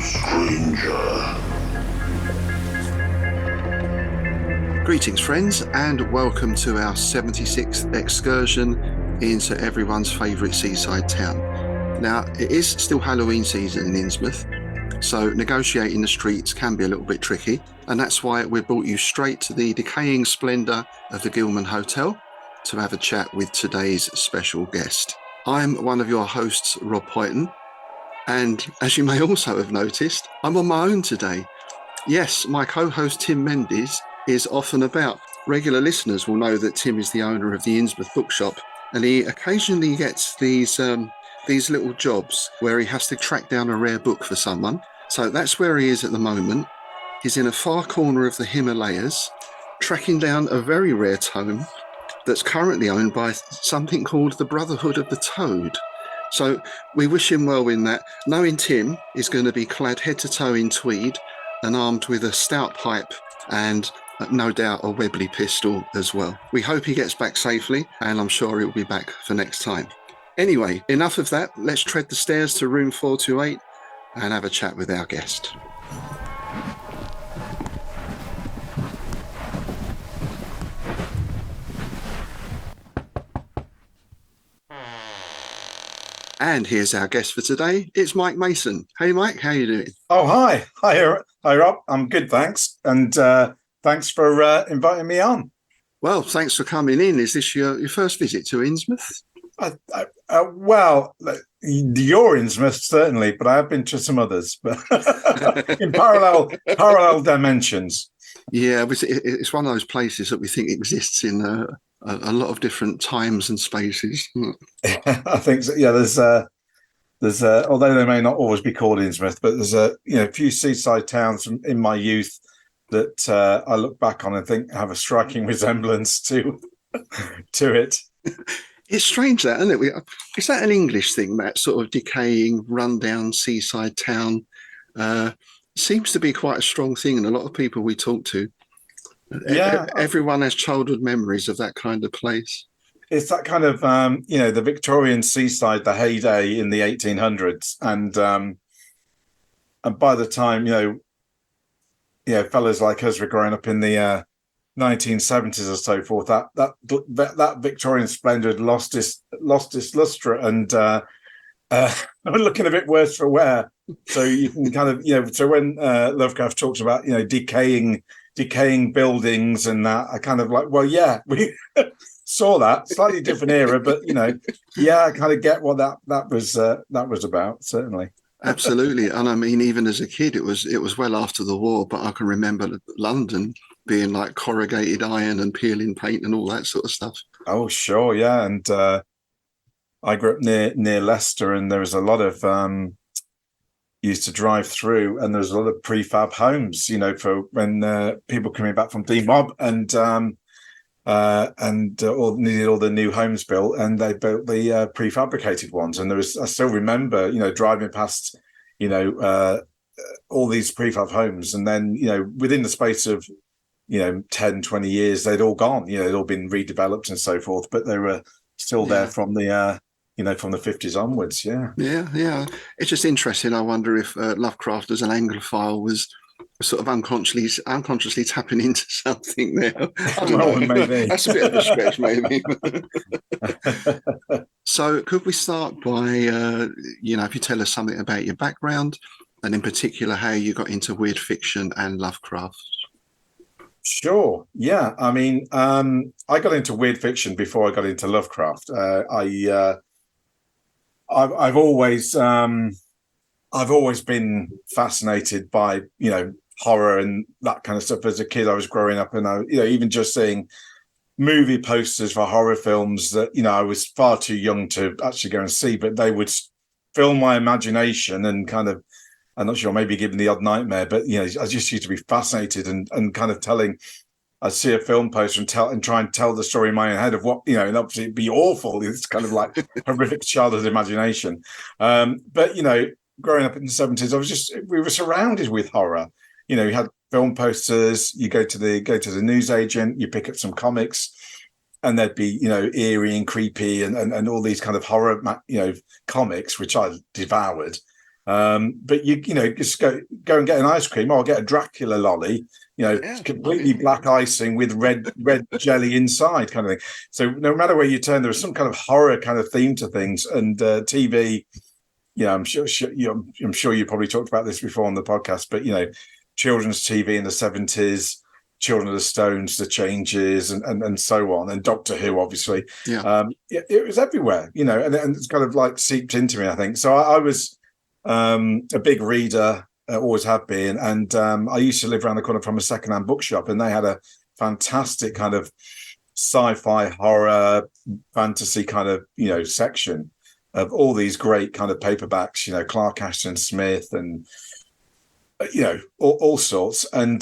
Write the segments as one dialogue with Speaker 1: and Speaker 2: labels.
Speaker 1: stranger.
Speaker 2: Greetings, friends, and welcome to our 76th excursion into everyone's favourite seaside town. Now, it is still Halloween season in Innsmouth, so negotiating the streets can be a little bit tricky, and that's why we brought you straight to the decaying splendour of the Gilman Hotel to have a chat with today's special guest. I'm one of your hosts, Rob Poyton, and as you may also have noticed, I'm on my own today. Yes, my co-host Tim Mendes is off and about. Regular listeners will know that Tim is the owner of the Innsmouth bookshop, and he occasionally gets these little jobs where he has to track down a rare book for someone. So that's where he is at the moment. He's in a far corner of the Himalayas, tracking down a very rare tome that's currently owned by something called the Brotherhood of the Toad. So we wish him well in that, knowing Tim is going to be clad head to toe in tweed and armed with a stout pipe and no doubt a Webley pistol as well. We hope he gets back safely, and I'm sure he'll be back for next time. Anyway, enough of that. Let's tread the stairs to room 428 and have a chat with our guest. And here's our guest for today. It's Mike Mason. Hey, Mike, how you doing?
Speaker 3: Oh, hi. Hi, Rob. I'm good, thanks. And thanks for inviting me on.
Speaker 2: Well, thanks for coming in. Is this your first visit to Innsmouth?
Speaker 3: Well, you're Innsmouth, certainly, but I have been to some others, but in parallel dimensions.
Speaker 2: Yeah, it's one of those places that we think exists in a lot of different times and spaces.
Speaker 3: I think so. Yeah, there's although they may not always be called Innsmouth, but there's a few seaside towns in my youth that I look back on and think have a striking resemblance to it.
Speaker 2: It's strange that, isn't it? Is that an English thing, that sort of decaying, rundown seaside town? Seems to be quite a strong thing in a lot of people we talk to. Yeah, everyone has childhood memories of that kind of place.
Speaker 3: It's that kind of the Victorian seaside, the heyday in the 1800s, and by the time fellas like us were growing up in the 1970s or so forth, that Victorian splendor had lost its lustre, and I'm looking a bit worse for wear. So you can kind of so when Lovecraft talks about decaying buildings and that, I kind of like, well, yeah, we saw that, slightly different era, but I kind of get what that was about, certainly.
Speaker 2: Absolutely. And I mean, even as a kid, it was well after the war, but I can remember London being like corrugated iron and peeling paint and all that sort of stuff.
Speaker 3: Oh, sure, yeah. And I grew up near Leicester, and there was a lot of used to drive through, and there's a lot of prefab homes, for when people coming back from demob and all needed all the new homes built, and they built the prefabricated ones. And I still remember, driving past, all these prefab homes, and then, within the space of, 10, 20 years, they'd all gone, they'd all been redeveloped and so forth, but they were still there from the, from the 50s onwards. Yeah.
Speaker 2: Yeah. It's just interesting. I wonder if Lovecraft as an Anglophile was sort of unconsciously tapping into something there. I don't know.
Speaker 3: Maybe.
Speaker 2: That's a bit of a stretch, maybe. So could we start by, if you tell us something about your background, and in particular how you got into weird fiction and Lovecraft?
Speaker 3: Sure. Yeah. I mean, I got into weird fiction before I got into Lovecraft. I've always been fascinated by horror and that kind of stuff. As a kid, I was growing up, and I even just seeing movie posters for horror films that I was far too young to actually go and see, but they would fill my imagination and kind of, I'm not sure, maybe give me the odd nightmare, but I just used to be fascinated and kind of telling. I'd see a film poster and try and tell the story in my own head of what, and obviously it'd be awful. It's kind of like horrific childhood imagination. But, growing up in the 70s, we were surrounded with horror. You had film posters, you go to the newsagent, you pick up some comics, and there'd be, eerie and creepy and all these kind of horror, comics, which I devoured. But you know, just go and get an ice cream, or get a Dracula lolly. You know,
Speaker 2: Yeah,
Speaker 3: completely black icing with red jelly inside, kind of thing. So no matter where you turn, there was some kind of horror kind of theme to things. And TV, yeah, I'm sure you probably talked about this before on the podcast, but you know, children's TV in the 70s, Children of the Stones, The Changes, and so on, and Doctor Who, obviously.
Speaker 2: yeah.
Speaker 3: It was everywhere, you know, and it's kind of like seeped into me, I think. So I was a big reader, always have been, and I used to live around the corner from a secondhand bookshop, and they had a fantastic kind of sci-fi, horror, fantasy kind of, you know, section of all these great kind of paperbacks, you know, Clark Ashton Smith and, you know, all sorts. And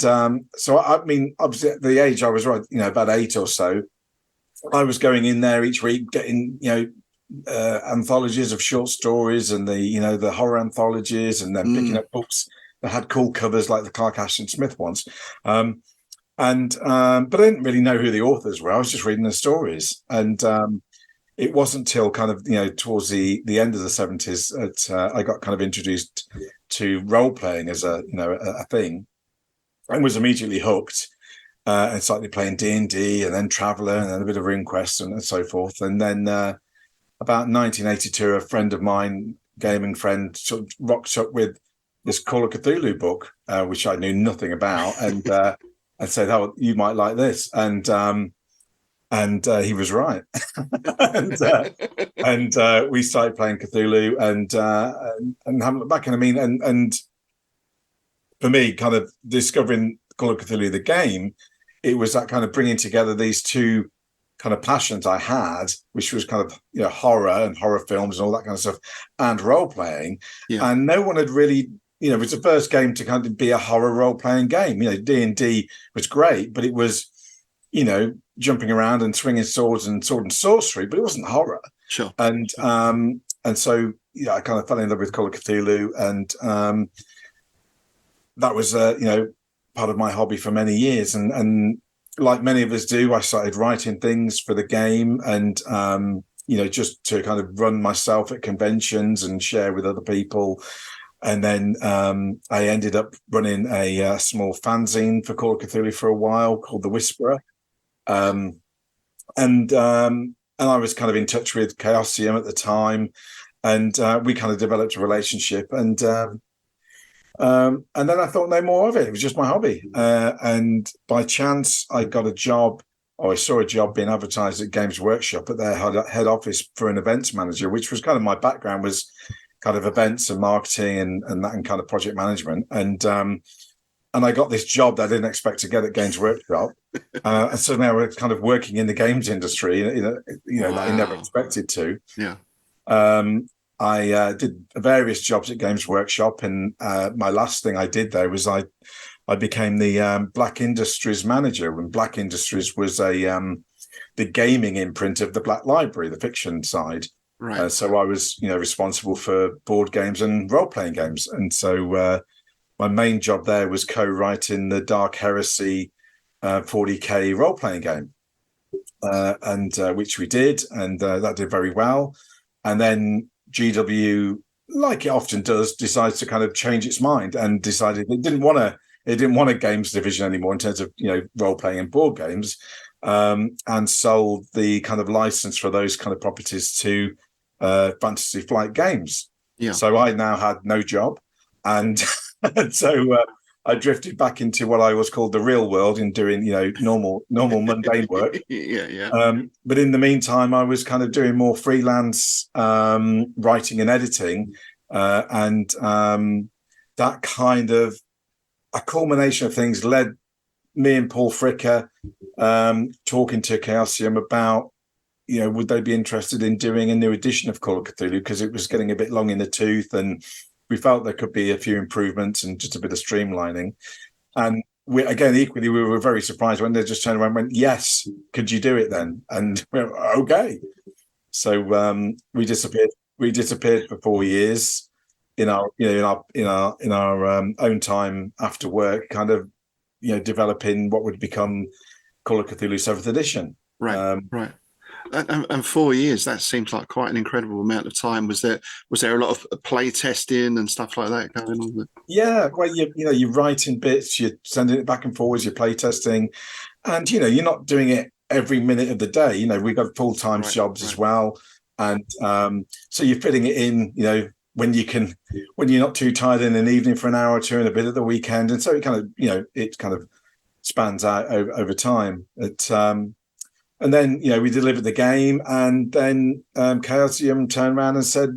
Speaker 3: so, I mean, obviously at the age I was, right, you know, about 8 or so, I was going in there each week, getting, you know, anthologies of short stories and the, you know, the horror anthologies, and then picking up books that had cool covers like the Clark Ashton Smith ones. But I didn't really know who the authors were. I was just reading the stories. And it wasn't till kind of, you know, towards the end of the 70s that I got kind of introduced to role playing as a, you know, a thing, and was immediately hooked, and started playing D&D, and then Traveller, and then a bit of RuneQuest and so forth. And then about 1982, a friend of mine, gaming friend, sort of rocked up with this Call of Cthulhu book, which I knew nothing about, and said, "Oh, you might like this." And he was right. and we started playing Cthulhu, and haven't looked back. And I mean, and for me, kind of discovering Call of Cthulhu the game, it was that kind of bringing together these two kind of passions I had, which was kind of, you know, horror and horror films and all that kind of stuff, and role playing.
Speaker 2: Yeah.
Speaker 3: And no one had really, you know, it was the first game to kind of be a horror role playing game. You know, D&D was great, but it was, you know, jumping around and swinging swords and sword and sorcery, but it wasn't horror.
Speaker 2: Sure.
Speaker 3: And so, yeah, I kind of fell in love with Call of Cthulhu, and that was, you know, part of my hobby for many years. And like many of us do, I started writing things for the game, and you know, just to kind of run myself at conventions and share with other people. And then I ended up running a small fanzine for Call of Cthulhu for a while called The Whisperer. And I was kind of in touch with Chaosium at the time, and we kind of developed a relationship. And then I thought no more of it. It was just my hobby. And by chance, I got a job, or I saw a job being advertised at Games Workshop at their head office for an events manager, which was kind of my background, was kind of events and marketing and that, and kind of project management. And I got this job that I didn't expect to get at Games Workshop. And so now we're kind of working in the games industry, you know, wow, that I never expected to.
Speaker 2: Yeah.
Speaker 3: I did various jobs at Games Workshop, and my last thing I did there was I became the Black Industries manager, when Black Industries was the gaming imprint of the Black Library, the fiction side.
Speaker 2: Right.
Speaker 3: So I was, you know, responsible for board games and role-playing games. And so my main job there was co-writing the Dark Heresy 40K role-playing game, and which we did, and that did very well. And then GW, like it often does, decides to kind of change its mind, and decided it didn't want a games division anymore in terms of, you know, role-playing and board games, and sold the kind of license for those kind of properties to Fantasy Flight Games.
Speaker 2: Yeah.
Speaker 3: So I now had no job, and so I drifted back into what I was called the real world, in doing, you know, normal mundane work.
Speaker 2: Yeah.
Speaker 3: But in the meantime, I was kind of doing more freelance writing and editing, and that kind of a culmination of things led me and Paul Fricker talking to Chaosium about, you know, would they be interested in doing a new edition of Call of Cthulhu, because it was getting a bit long in the tooth, and we felt there could be a few improvements and just a bit of streamlining. And we were very surprised when they just turned around and went, "Yes, could you do it then?" And we went, "Okay." So we disappeared for 4 years in our own time after work, kind of, you know, developing what would become Call of Cthulhu 7th edition.
Speaker 2: Right. Right. And 4 years, that seems like quite an incredible amount of time. Was there a lot of play testing and stuff like that going on?
Speaker 3: Yeah, well, you're writing bits, you're sending it back and forwards, you're play testing, and you're not doing it every minute of the day. We've got full-time jobs as well, and so you're fitting it in. When you're not too tired in an evening for an hour or two, and a bit at the weekend, and so it kind of spans out over time. And then we delivered the game, and then Chaosium turned around and said,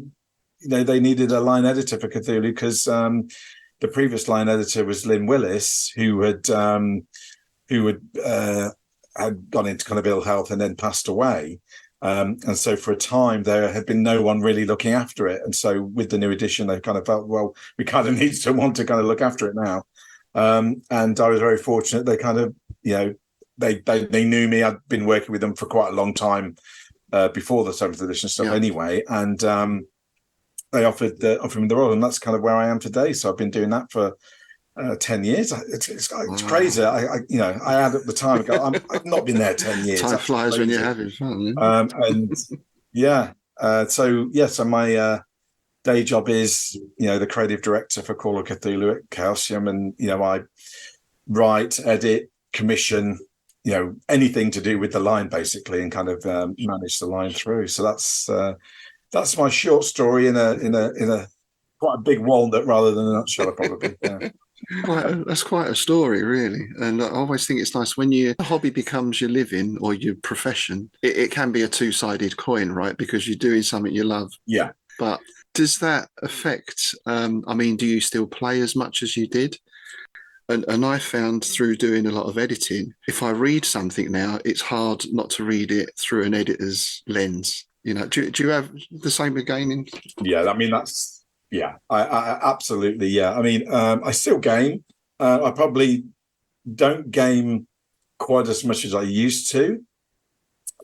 Speaker 3: they needed a line editor for Cthulhu because the previous line editor was Lynn Willis, who had gone into kind of ill health and then passed away. And so for a time there had been no one really looking after it. And so with the new edition, they kind of felt, well, we kind of need someone to kind of look after it now. And I was very fortunate. They kind of, they knew me. I'd been working with them for quite a long time before the 7th edition stuff anyway. And they offered me the role, and that's kind of where I am today. So I've been doing that for 10 years. It's crazy. I had at the time, I've not been there 10 years.
Speaker 2: Time flies when you're having fun.
Speaker 3: So my day job is, the creative director for Call of Cthulhu at Chaosium, and I write, edit, commission, anything to do with the line basically, and kind of manage the line through. So that's my short story in a quite a big walnut rather than a nutshell, probably. Yeah.
Speaker 2: That's quite a story, really. And I always think it's nice when your hobby becomes your living or your profession. It can be a two-sided coin, right? Because you're doing something you love.
Speaker 3: Yeah.
Speaker 2: But does that affect? Do you still play as much as you did? And I found through doing a lot of editing, if I read something now, it's hard not to read it through an editor's lens. Do you have the same with gaming?
Speaker 3: Yeah, that's. Yeah, I absolutely. Yeah, I still game. I probably don't game quite as much as I used to.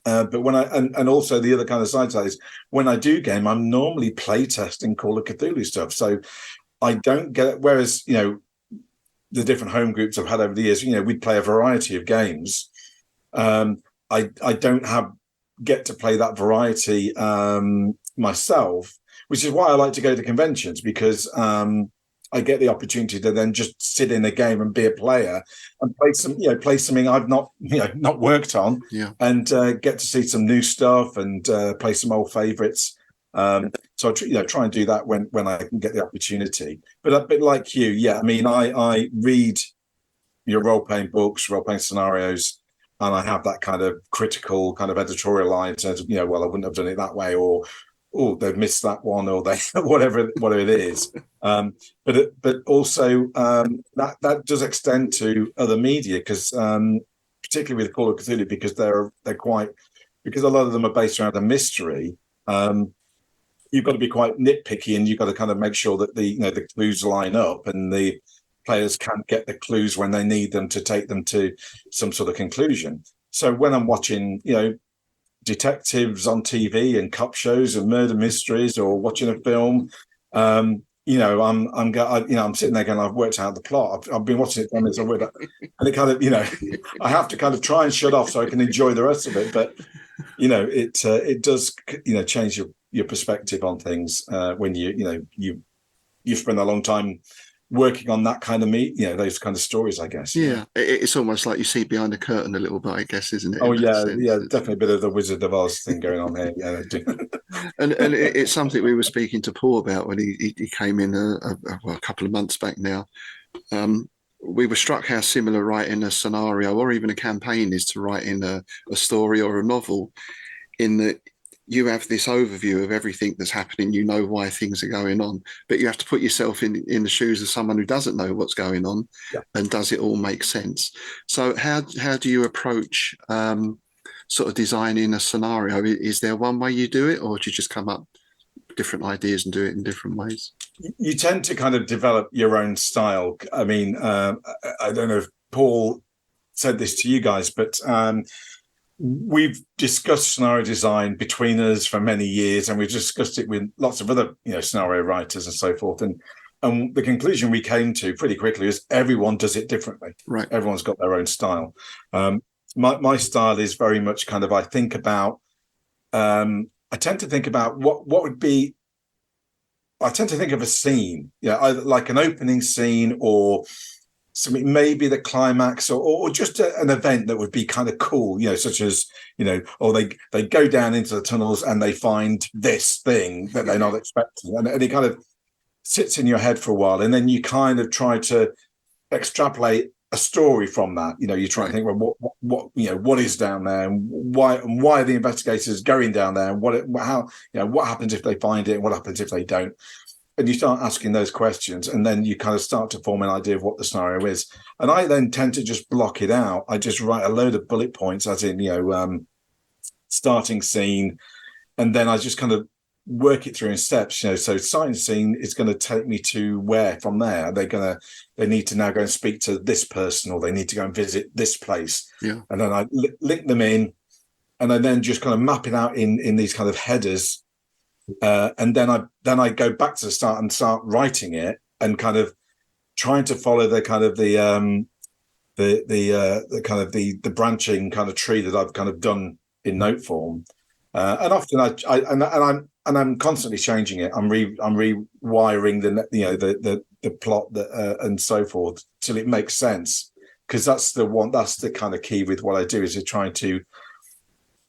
Speaker 3: But when and also the other kind of side to that is when I do game, I'm normally play testing Call of Cthulhu stuff. So I don't get it. Whereas, the different home groups I've had over the years, we'd play a variety of games. I don't get to play that variety myself, which is why I like to go to conventions, because I get the opportunity to then just sit in a game and be a player and play something I've not worked on, and get to see some new stuff and play some old favorites. So I try and do that when I can get the opportunity. But a bit like you, I read your role-playing books, role-playing scenarios, and I have that kind of critical kind of editorial line in terms of, well, I wouldn't have done it that way, or they've missed that one, or they whatever it is. But also that does extend to other media, because particularly with Call of Cthulhu, because because a lot of them are based around a mystery. You've got to be quite nitpicky, and you've got to kind of make sure that the clues line up, and the players can't get the clues when they need them to take them to some sort of conclusion. So when I'm watching, detectives on TV and cop shows and murder mysteries, or watching a film, I'm sitting there going, I've worked out the plot. I've been watching it for minutes, and it kind of, I have to kind of try and shut off so I can enjoy the rest of it. But it does, change your perspective on things when you spend a long time working on that kind of those kind of stories, I guess.
Speaker 2: Yeah, it's almost like you see behind the curtain a little bit, I guess, isn't it?
Speaker 3: Oh yeah, definitely a bit of the Wizard of Oz thing going on here. Yeah,
Speaker 2: and it's something we were speaking to Paul about when he came in a couple of months back now. We were struck how similar writing a scenario or even a campaign is to writing a story or a novel, in that you have this overview of everything that's happening, why things are going on, but you have to put yourself in the shoes of someone who doesn't know what's going on, and does it all make sense? So how do you approach sort of designing a scenario? Is there one way you do it, or do you just come up with different ideas and do it in different ways?
Speaker 3: You tend to kind of develop your own style. I don't know if Paul said this to you guys, but we've discussed scenario design between us for many years, and we've discussed it with lots of other, scenario writers and so forth. And the conclusion we came to pretty quickly is everyone does it differently.
Speaker 2: Right.
Speaker 3: Everyone's got their own style. My style is very much kind of, I think about I tend to think about what would be. I tend to think of a scene, either like an opening scene or something, maybe the climax, or just an event that would be kind of cool, such as, or they go down into the tunnels and they find this thing that they're not expecting, and it kind of sits in your head for a while, and then you kind of try to extrapolate a story from that. You try and think, well, what is down there, and why are the investigators going down there, and what happens if they find it, and what happens if they don't. And you start asking those questions, and then you kind of start to form an idea of what the scenario is. And I then tend to just block it out. I just write a load of bullet points, as in, starting scene, and then I just kind of work it through in steps. So starting scene is going to take me to where from there. They need to now go and speak to this person, or they need to go and visit this place.
Speaker 2: Yeah.
Speaker 3: And then I link them in, and I then just kind of map it out in these kind of headers. And then I go back to the start and start writing it, and kind of trying to follow the kind of the branching kind of tree that I've kind of done in note form. And often I'm constantly changing it. I'm rewiring the plot and so forth till it makes sense, because that's the kind of key with what I do, is you're trying to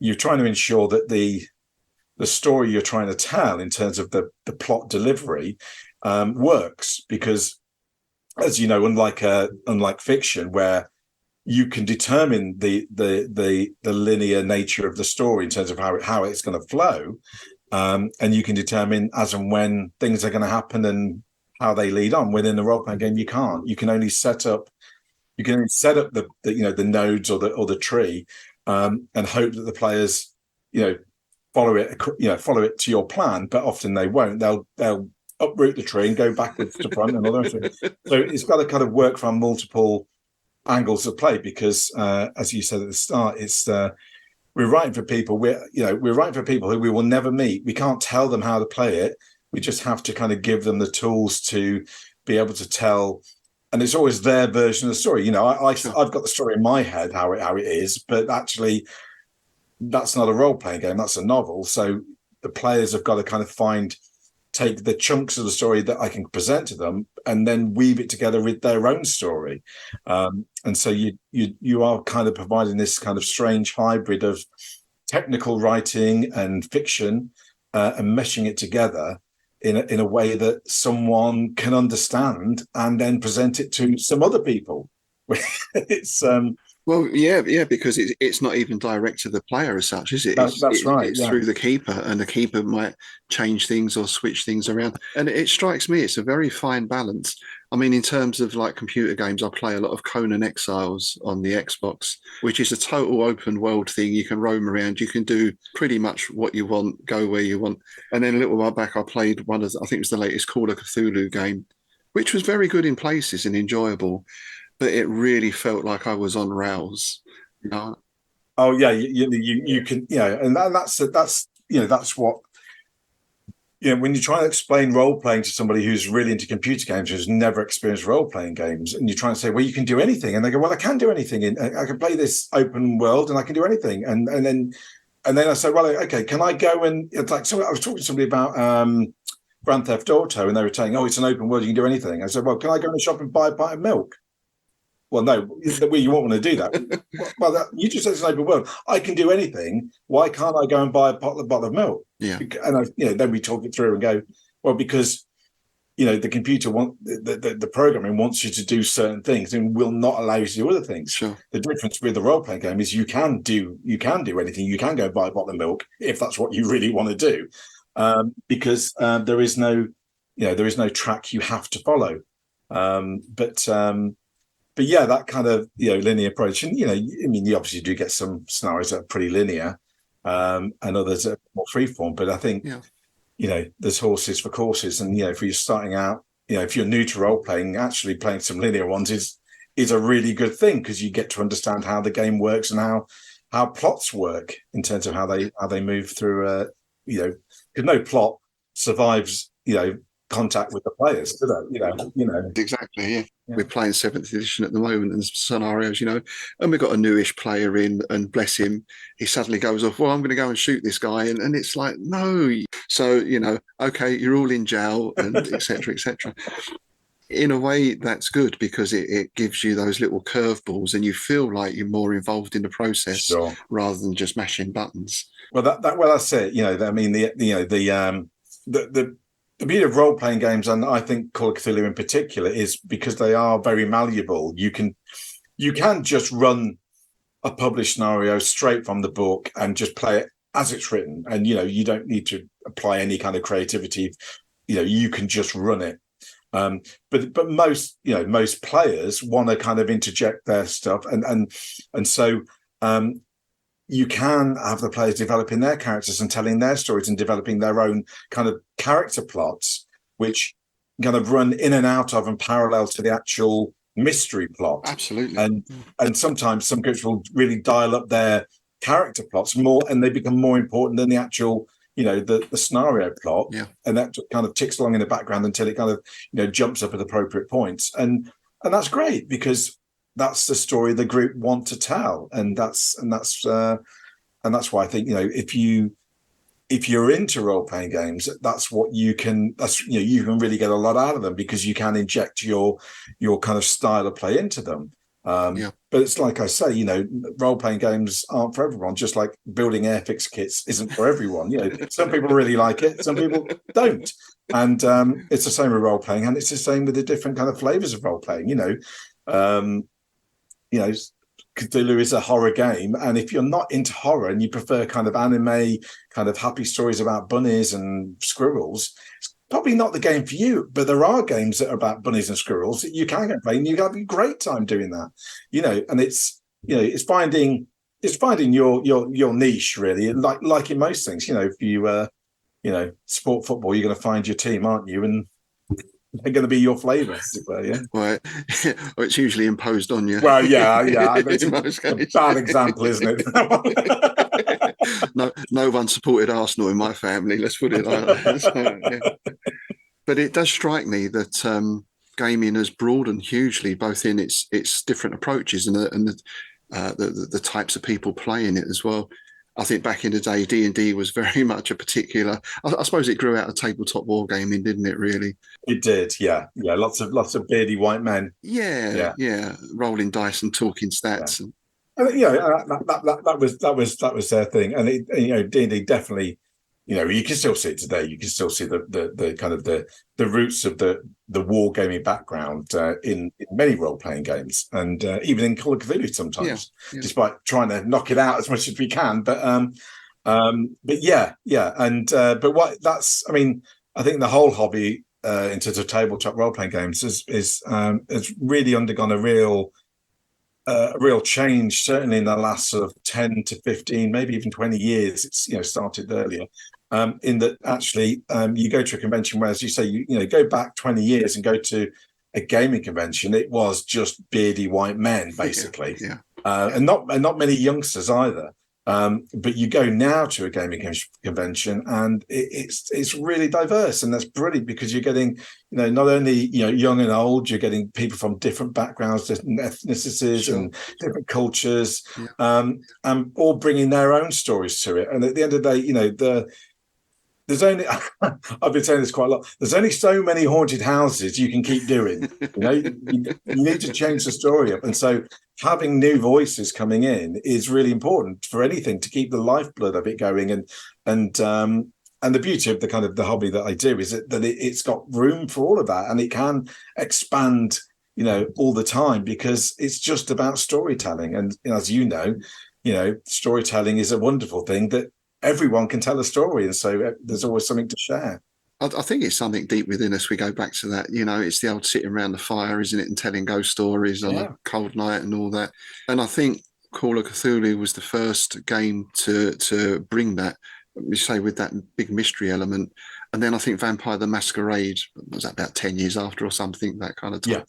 Speaker 3: ensure that the story you're trying to tell in terms of the plot delivery works, because, as you know, unlike fiction, where you can determine the linear nature of the story in terms of how it's going to flow, and you can determine as and when things are going to happen and how they lead on. Within the role-playing game, you can't. You can only set up the nodes or the tree, and hope that the players follow it to your plan, but often they won't. They'll uproot the tree and go backwards to front and all that. So it's got to kind of work from multiple angles of play, because as you said at the start, it's we're writing for people. We're writing for people who we will never meet. We can't tell them how to play it. We just have to kind of give them the tools to be able to tell. And it's always their version of the story. I've got the story in my head how it is, but actually, that's not a role-playing game, that's a novel. So the players have got to kind of take the chunks of the story that I can present to them, and then weave it together with their own story. And so you are kind of providing this kind of strange hybrid of technical writing and fiction, and meshing it together in a way that someone can understand, and then present it to some other people. It's
Speaker 2: Well, yeah, because it's not even direct to the player as such, is it?
Speaker 3: That's right.
Speaker 2: It's through the keeper, and the keeper might change things or switch things around. And it strikes me it's a very fine balance. I mean, in terms of like computer games, I play a lot of Conan Exiles on the Xbox, which is a total open world thing. You can roam around, you can do pretty much what you want, go where you want. And then a little while back, I played I think it was the latest Call of Cthulhu game, which was very good in places and enjoyable, but it really felt like I was on rails.
Speaker 3: Oh yeah, you can, and that's what, when you try to explain role playing to somebody who's really into computer games, who's never experienced role playing games, and you try and say, well, you can do anything, and they go, well, I can do anything, and I can play this open world, and I can do anything, and then I say, well, okay, can I go and it's like, so I was talking to somebody about Grand Theft Auto, and they were saying, oh, it's an open world, you can do anything. I said, well, can I go in the shop and buy a pint of milk? Well, no, you won't want to do that. Well, you just said it's an open world. I can do anything. Why can't I go and buy a bottle of milk?
Speaker 2: Yeah.
Speaker 3: And then we talk it through and go, well, because the computer the programming wants you to do certain things and will not allow you to do other things.
Speaker 2: Sure.
Speaker 3: The difference with the role playing game is you can do anything. You can go and buy a bottle of milk if that's what you really want to do, because there is no track you have to follow. But yeah, that kind of linear approach, and you obviously do get some scenarios that are pretty linear, and others that are more freeform. But I think there's horses for courses, and if you're starting out, if you're new to role playing, actually playing some linear ones is a really good thing, because you get to understand how the game works and how plots work in terms of how they move through. Because no plot survives contact with the players, do they?
Speaker 2: Exactly, yeah. we're playing 7th edition at the moment and scenarios, and we've got a newish player in, and bless him, he suddenly goes off, well, I'm going to go and shoot this guy. And it's like, no. So, okay, you're all in jail and et cetera, et cetera. In a way, that's good because it gives you those little curveballs and you feel like you're more involved in the process rather than just mashing buttons.
Speaker 3: Well, that's it. I mean, the beauty of role-playing games, and I think Call of Cthulhu in particular, is because they are very malleable. You can just run a published scenario straight from the book and just play it as it's written, and you don't need to apply any kind of creativity. You can just run it. But most players want to kind of interject their stuff, and so you can have the players developing their characters and telling their stories and developing their own kind of character plots, which kind of run in and out of and parallel to the actual mystery plot.
Speaker 2: Absolutely.
Speaker 3: And sometimes some groups will really dial up their character plots more, and they become more important than the actual, the scenario plot.
Speaker 2: Yeah.
Speaker 3: And that kind of ticks along in the background until it kind of, jumps up at appropriate points. And that's great because that's the story the group want to tell. And that's why I think, if you're into role-playing games, that's what you can really get a lot out of them because you can inject your kind of style of play into them. But it's like I say, role-playing games aren't for everyone, just like building airfix kits isn't for everyone. Some people really like it, some people don't. And it's the same with role-playing, and it's the same with the different kind of flavors of role-playing. Cthulhu is a horror game, and if you're not into horror and you prefer kind of anime, kind of happy stories about bunnies and squirrels, it's probably not the game for you. But there are games that are about bunnies and squirrels that you can get playing. You have a great time doing that, and it's finding your niche really, like in most things. If you sport football, you're going to find your team, aren't you? And they're going to be your flavour, as it were, yeah.
Speaker 2: Well, it's usually imposed on you.
Speaker 3: Well, yeah. It's a bad example, isn't
Speaker 2: it? No one supported Arsenal in my family. Let's put it like that. So, yeah. But it does strike me that gaming has broadened hugely, both in its different approaches and the types of people playing it as well. I think back in the day, D&D was very much a particular. I suppose it grew out of tabletop wargaming, didn't it? Really,
Speaker 3: it did. Yeah. Lots of beardy white men.
Speaker 2: Yeah. Rolling dice and talking stats.
Speaker 3: Yeah. That was their thing, and D&D definitely. You can still see it today. You can still see the kind of the roots of the wargaming background in many role playing games, and even in Call of Cthulhu sometimes, despite trying to knock it out as much as we can. But yeah, and but what that's, I mean, I think the whole hobby in terms of tabletop role playing games has really undergone a real change, certainly in the last sort of 10 to 15, maybe even 20 years. It's started earlier. In that actually you go to a convention where, as you say, you go back 20 years and go to a gaming convention, it was just beardy white men basically, and not many youngsters either. But you go now to a gaming convention and it's really diverse, and that's brilliant because you're getting not only young and old, you're getting people from different backgrounds, different ethnicities, and different cultures, and all bringing their own stories to it. And at the end of the day, there's only, I've been saying this quite a lot, there's only so many haunted houses you can keep doing. You need to change the story up. And so having new voices coming in is really important for anything to keep the lifeblood of it going. And the beauty of the kind of the hobby that I do is that it's got room for all of that, and it can expand, all the time, because it's just about storytelling. And as storytelling is a wonderful thing that everyone can tell a story, and so there's always something to share.
Speaker 2: I think it's something deep within us. We go back to that, it's the old sitting around the fire, isn't it, and telling ghost stories on a cold night and all that. And I think Call of Cthulhu was the first game to bring that, you say, with that big mystery element. And then I think Vampire the Masquerade was about 10 years after or something, that kind of time.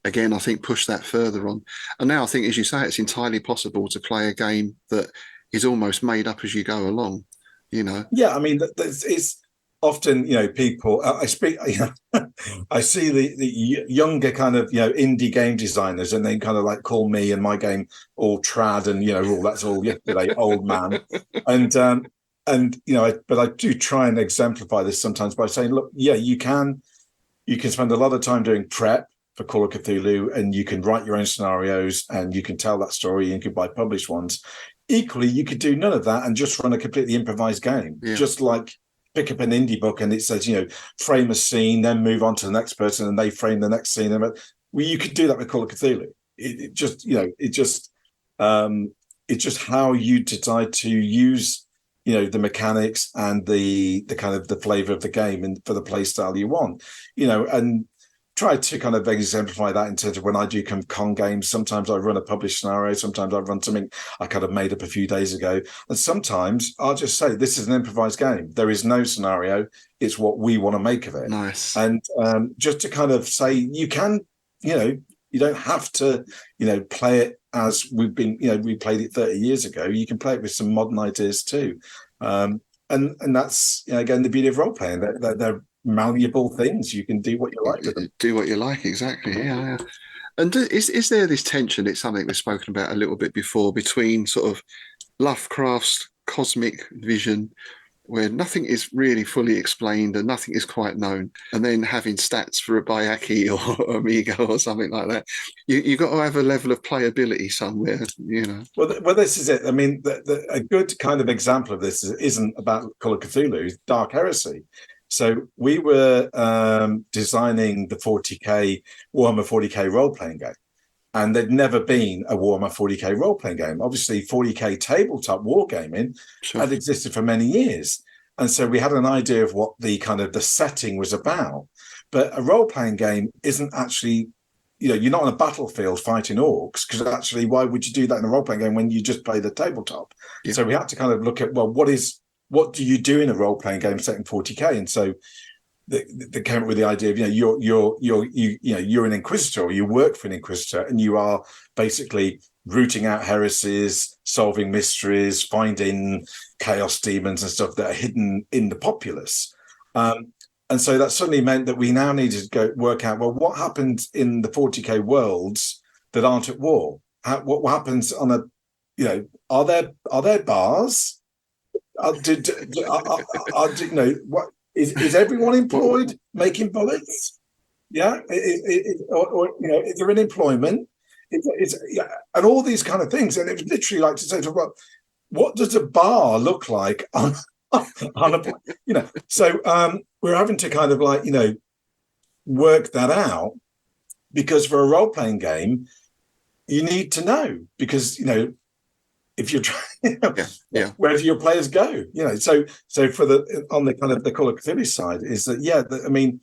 Speaker 2: Again, I think pushed that further on. And now I think, as you say, it's entirely possible to play a game that is almost made up as you go along,
Speaker 3: Yeah, I mean, it's often, people, I speak, I see the younger kind of, indie game designers, and they kind of like call me and my game all trad and, that's all yesterday, old man. But I do try and exemplify this sometimes by saying, look, yeah, you can spend a lot of time doing prep for Call of Cthulhu, and you can write your own scenarios, and you can tell that story, and you can buy published ones. Equally, you could do none of that and just run a completely improvised game, just like pick up an indie book and it says, frame a scene, then move on to the next person, and they frame the next scene. Well, you could do that with Call of Cthulhu. It's just how you decide to use, the mechanics and the kind of the flavor of the game and for the play style you want, and try to kind of exemplify that in terms of when I do con games. Sometimes I run a published scenario, sometimes I run something I kind of made up a few days ago, and sometimes I'll just say this is an improvised game. There is no scenario. It's what we want to make of it.
Speaker 2: Nice.
Speaker 3: And just to kind of say you can, you don't have to, play it as we've been, we played it 30 years ago. You can play it with some modern ideas too. And that's, again, the beauty of role playing. They're malleable things. You can do what you like with them.
Speaker 2: Do what you like, exactly. Yeah. And is there this tension? It's something we've spoken about a little bit before, between sort of Lovecraft's cosmic vision, where nothing is really fully explained and nothing is quite known, and then having stats for a Bayaki or Amiga or something like that. You got to have a level of playability somewhere,
Speaker 3: Well, this is it. I mean, a good kind of example of this isn't about Call of Cthulhu, Dark Heresy. So we were designing the Warhammer 40K role-playing game, and there'd never been a Warhammer 40K role-playing game. Obviously, 40K tabletop wargaming had existed for many years. And so we had an idea of what the setting was about. But a role-playing game isn't actually, you're not on a battlefield fighting orcs, because actually, why would you do that in a role-playing game when you just play the tabletop? Yeah. So we had to kind of look at, well, what do you do in a role-playing game set in 40K? And so they came up with the idea of, you're an inquisitor, or you work for an inquisitor, and you are basically rooting out heresies, solving mysteries, finding chaos demons and stuff that are hidden in the populace. And so that suddenly meant that we now needed to go work out, well, what happens in the 40K worlds that aren't at war? What happens on are there bars? What is everyone employed making bullets? Yeah, is there an employment? And all these kind of things. And it was literally like to say, well, what does a bar look like on a, So we're having to kind of work that out, because for a role playing game, you need to know, because if you're trying, where do your players go? So for on the kind of the Call of Cthulhu side is that, I mean,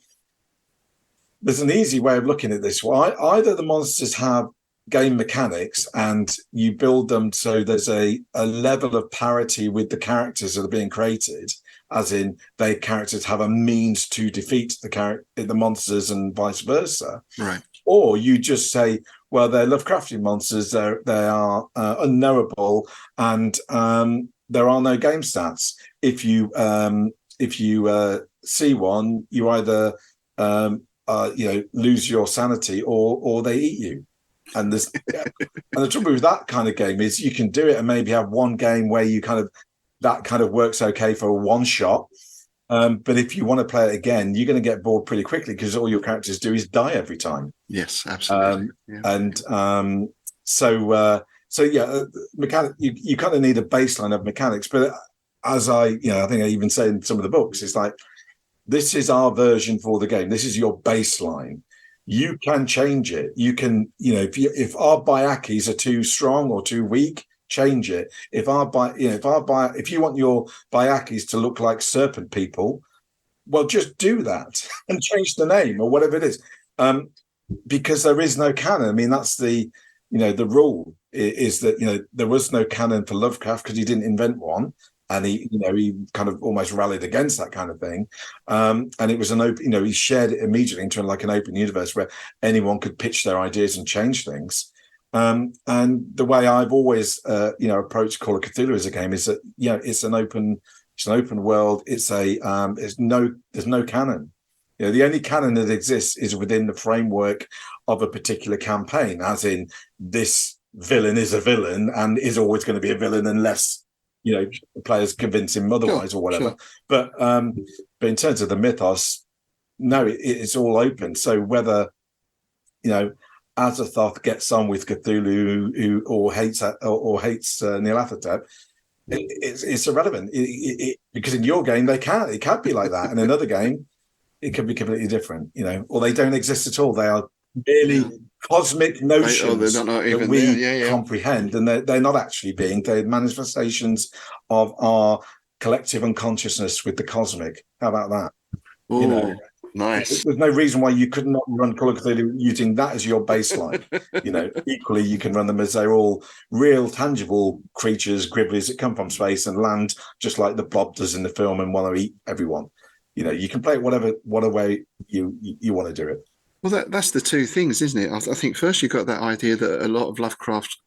Speaker 3: there's an easy way of looking at this. Well, either the monsters have game mechanics and you build them so there's a level of parity with the characters that are being created, as in their characters have a means to defeat the monsters and vice versa.
Speaker 2: Right.
Speaker 3: Or you just say, well, they're Lovecraftian monsters. They are unknowable, and there are no game stats. If you see one, you either lose your sanity or they eat you. And the trouble with that kind of game is you can do it and maybe have one game where you that works okay for a one shot. But if you want to play it again, you're going to get bored pretty quickly, because all your characters do is die every time.
Speaker 2: Yes, absolutely.
Speaker 3: Mechanic. You kind of need a baseline of mechanics. But as I think I even say in some of the books, it's like, this is our version for the game. This is your baseline. You can change it. You can, if our Bayakis are too strong or too weak, change it. If you want your Bayakis to look like serpent people, well, just do that and change the name or whatever it is, because there is no canon. I mean, that's the rule is that there was no canon for Lovecraft, because he didn't invent one, and he kind of almost rallied against that kind of thing, and it was an open, he shared it immediately into like an open universe where anyone could pitch their ideas and change things. And the way I've always, approached Call of Cthulhu as a game is that, it's an open It's an open world. There's no canon. The only canon that exists is within the framework of a particular campaign, as in this villain is a villain and is always going to be a villain unless the players convince him otherwise, or whatever. Sure. But in terms of the mythos, no, it's all open. So whether Azathoth gets on with Cthulhu or hates Nyarlathotep, it's irrelevant. Because in your game it can't be like that. In another game, it could be completely different. Or they don't exist at all. They are merely cosmic notions that we comprehend, and they're not actually being. They're manifestations of our collective unconsciousness with the cosmic. How about that?
Speaker 2: Ooh, nice.
Speaker 3: There's no reason why you could not run Call of Cthulhu using that as your baseline. Equally, you can run them as they're all real, tangible creatures, gribblies that come from space and land just like the blob does in the film and want to eat everyone. You can play it whatever way you want to do it.
Speaker 2: Well, that's the two things, isn't it? I think first you've got that idea that a lot of Lovecraft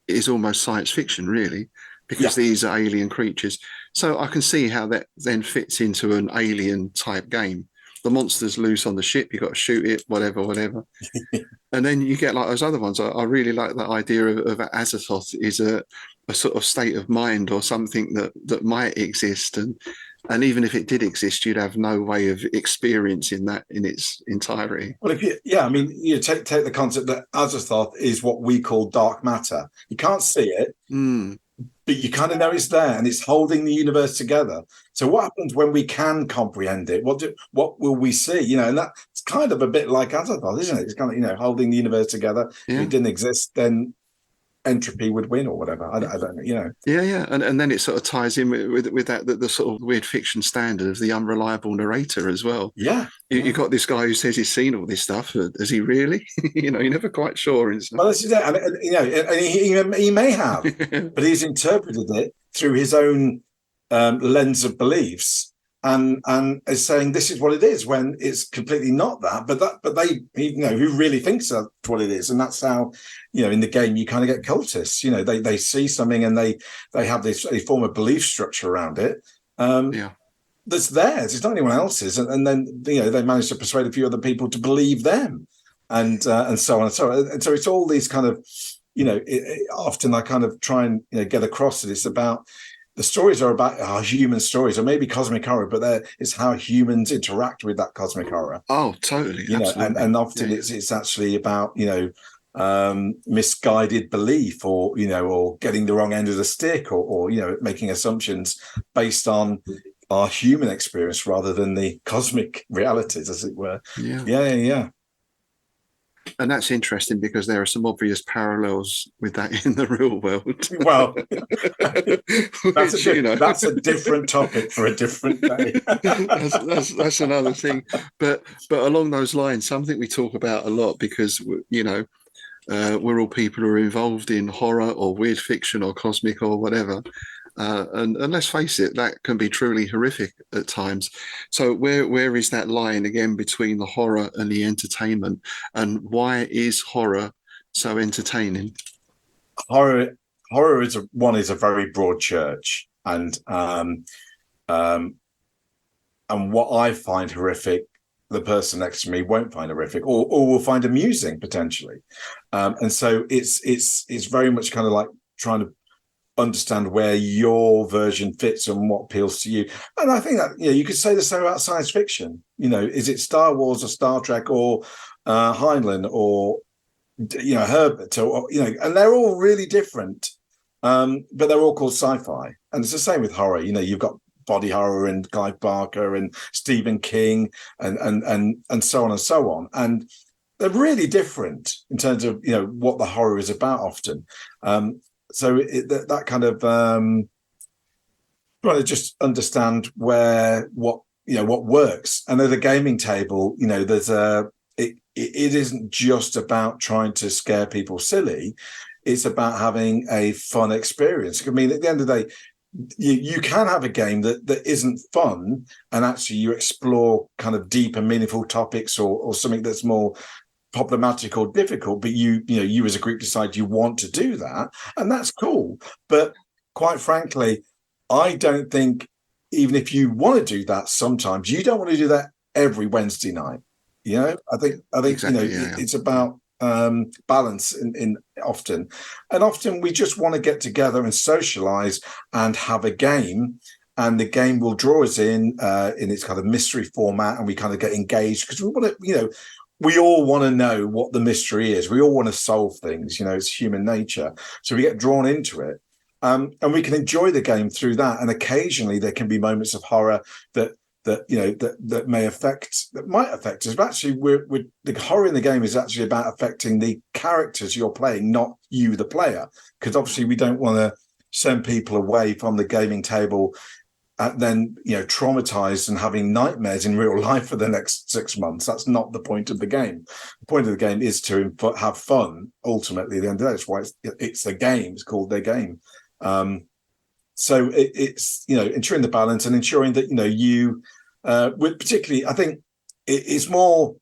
Speaker 2: is almost science fiction, really, because these are alien creatures. So I can see how that then fits into an alien type game. The monster's loose on the ship, you've got to shoot it, whatever. And then you get like those other ones. I really like that idea of Azathoth is a sort of state of mind or something that might exist. And even if it did exist, you'd have no way of experiencing that in its entirety.
Speaker 3: Well, take the concept that Azathoth is what we call dark matter. You can't see it, but you kind of know it's there and it's holding the universe together. So what happens when we can comprehend it? What will we see? And that's kind of a bit like Azathoth, isn't it? It's kind of holding the universe together. Yeah. If it didn't exist, then entropy would win or whatever. I don't know.
Speaker 2: Yeah. And then it sort of ties in with that the sort of weird fiction standard of the unreliable narrator as well.
Speaker 3: Yeah.
Speaker 2: You've got this guy who says he's seen all this stuff. Has he really? You're never quite sure.
Speaker 3: Well, this is it. And he may have, but he's interpreted it through his own lens of beliefs. And is saying this is what it is when it's completely not that, but they who really thinks that's what it is, and that's how in the game you kind of get cultists. They see something and they have a form of belief structure around it. That's theirs. It's not anyone else's, and then they manage to persuade a few other people to believe them, and so on and so on. And so it's all these kind of often I kind of try and get across that it's about. The stories are about our human stories, or maybe cosmic horror, but it's how humans interact with that cosmic horror.
Speaker 2: Oh, totally.
Speaker 3: And often it's actually about misguided belief, or or getting the wrong end of the stick, or making assumptions based on our human experience rather than the cosmic realities, as it were. Yeah.
Speaker 2: And that's interesting because there are some obvious parallels with that in the real world.
Speaker 3: Well, that's a different topic for a different day.
Speaker 2: that's another thing. But along those lines, something we talk about a lot because, we're all people who are involved in horror or weird fiction or cosmic or whatever. And let's face it, that can be truly horrific at times. So where is that line again between the horror and the entertainment? And why is horror so entertaining?
Speaker 3: Horror is a very broad church, and what I find horrific, the person next to me won't find horrific, or will find amusing potentially. And so it's very much kind of like trying to understand where your version fits and what appeals to you. And I think that you could say the same about science fiction. Is it Star Wars or Star Trek or Heinlein or Herbert or and they're all really different, but they're all called sci-fi. And it's the same with horror. You've got body horror and Clive Barker and Stephen King and so on and so on, and they're really different in terms of what the horror is about often. So that kind of trying to just understand what works. And at the gaming table, there's it isn't just about trying to scare people silly. It's about having a fun experience. I mean, at the end of the day, you can have a game that isn't fun, and actually you explore kind of deep and meaningful topics or something that's more problematic or difficult, but you as a group decide you want to do that, and that's cool. But quite frankly, I don't think even if you want to do that, sometimes you don't want to do that every Wednesday night. I think
Speaker 2: Exactly,
Speaker 3: it's about balance in often, and often we just want to get together and socialize and have a game, and the game will draw us in its kind of mystery format, and we kind of get engaged because we want to, we all want to know what the mystery is. We all want to solve things. It's human nature, so we get drawn into it. And we can enjoy the game through that. And occasionally there can be moments of horror that might affect us. But actually, the horror in the game is actually about affecting the characters you're playing, not you, the player. Because obviously, we don't want to send people away from the gaming table and then traumatized and having nightmares in real life for the next 6 months. That's not the point of the game. The point of the game is to have fun. Ultimately, at the end of the day, that's why it's a game. It's called their game. So it's ensuring the balance and ensuring that you with particularly, I think it's more,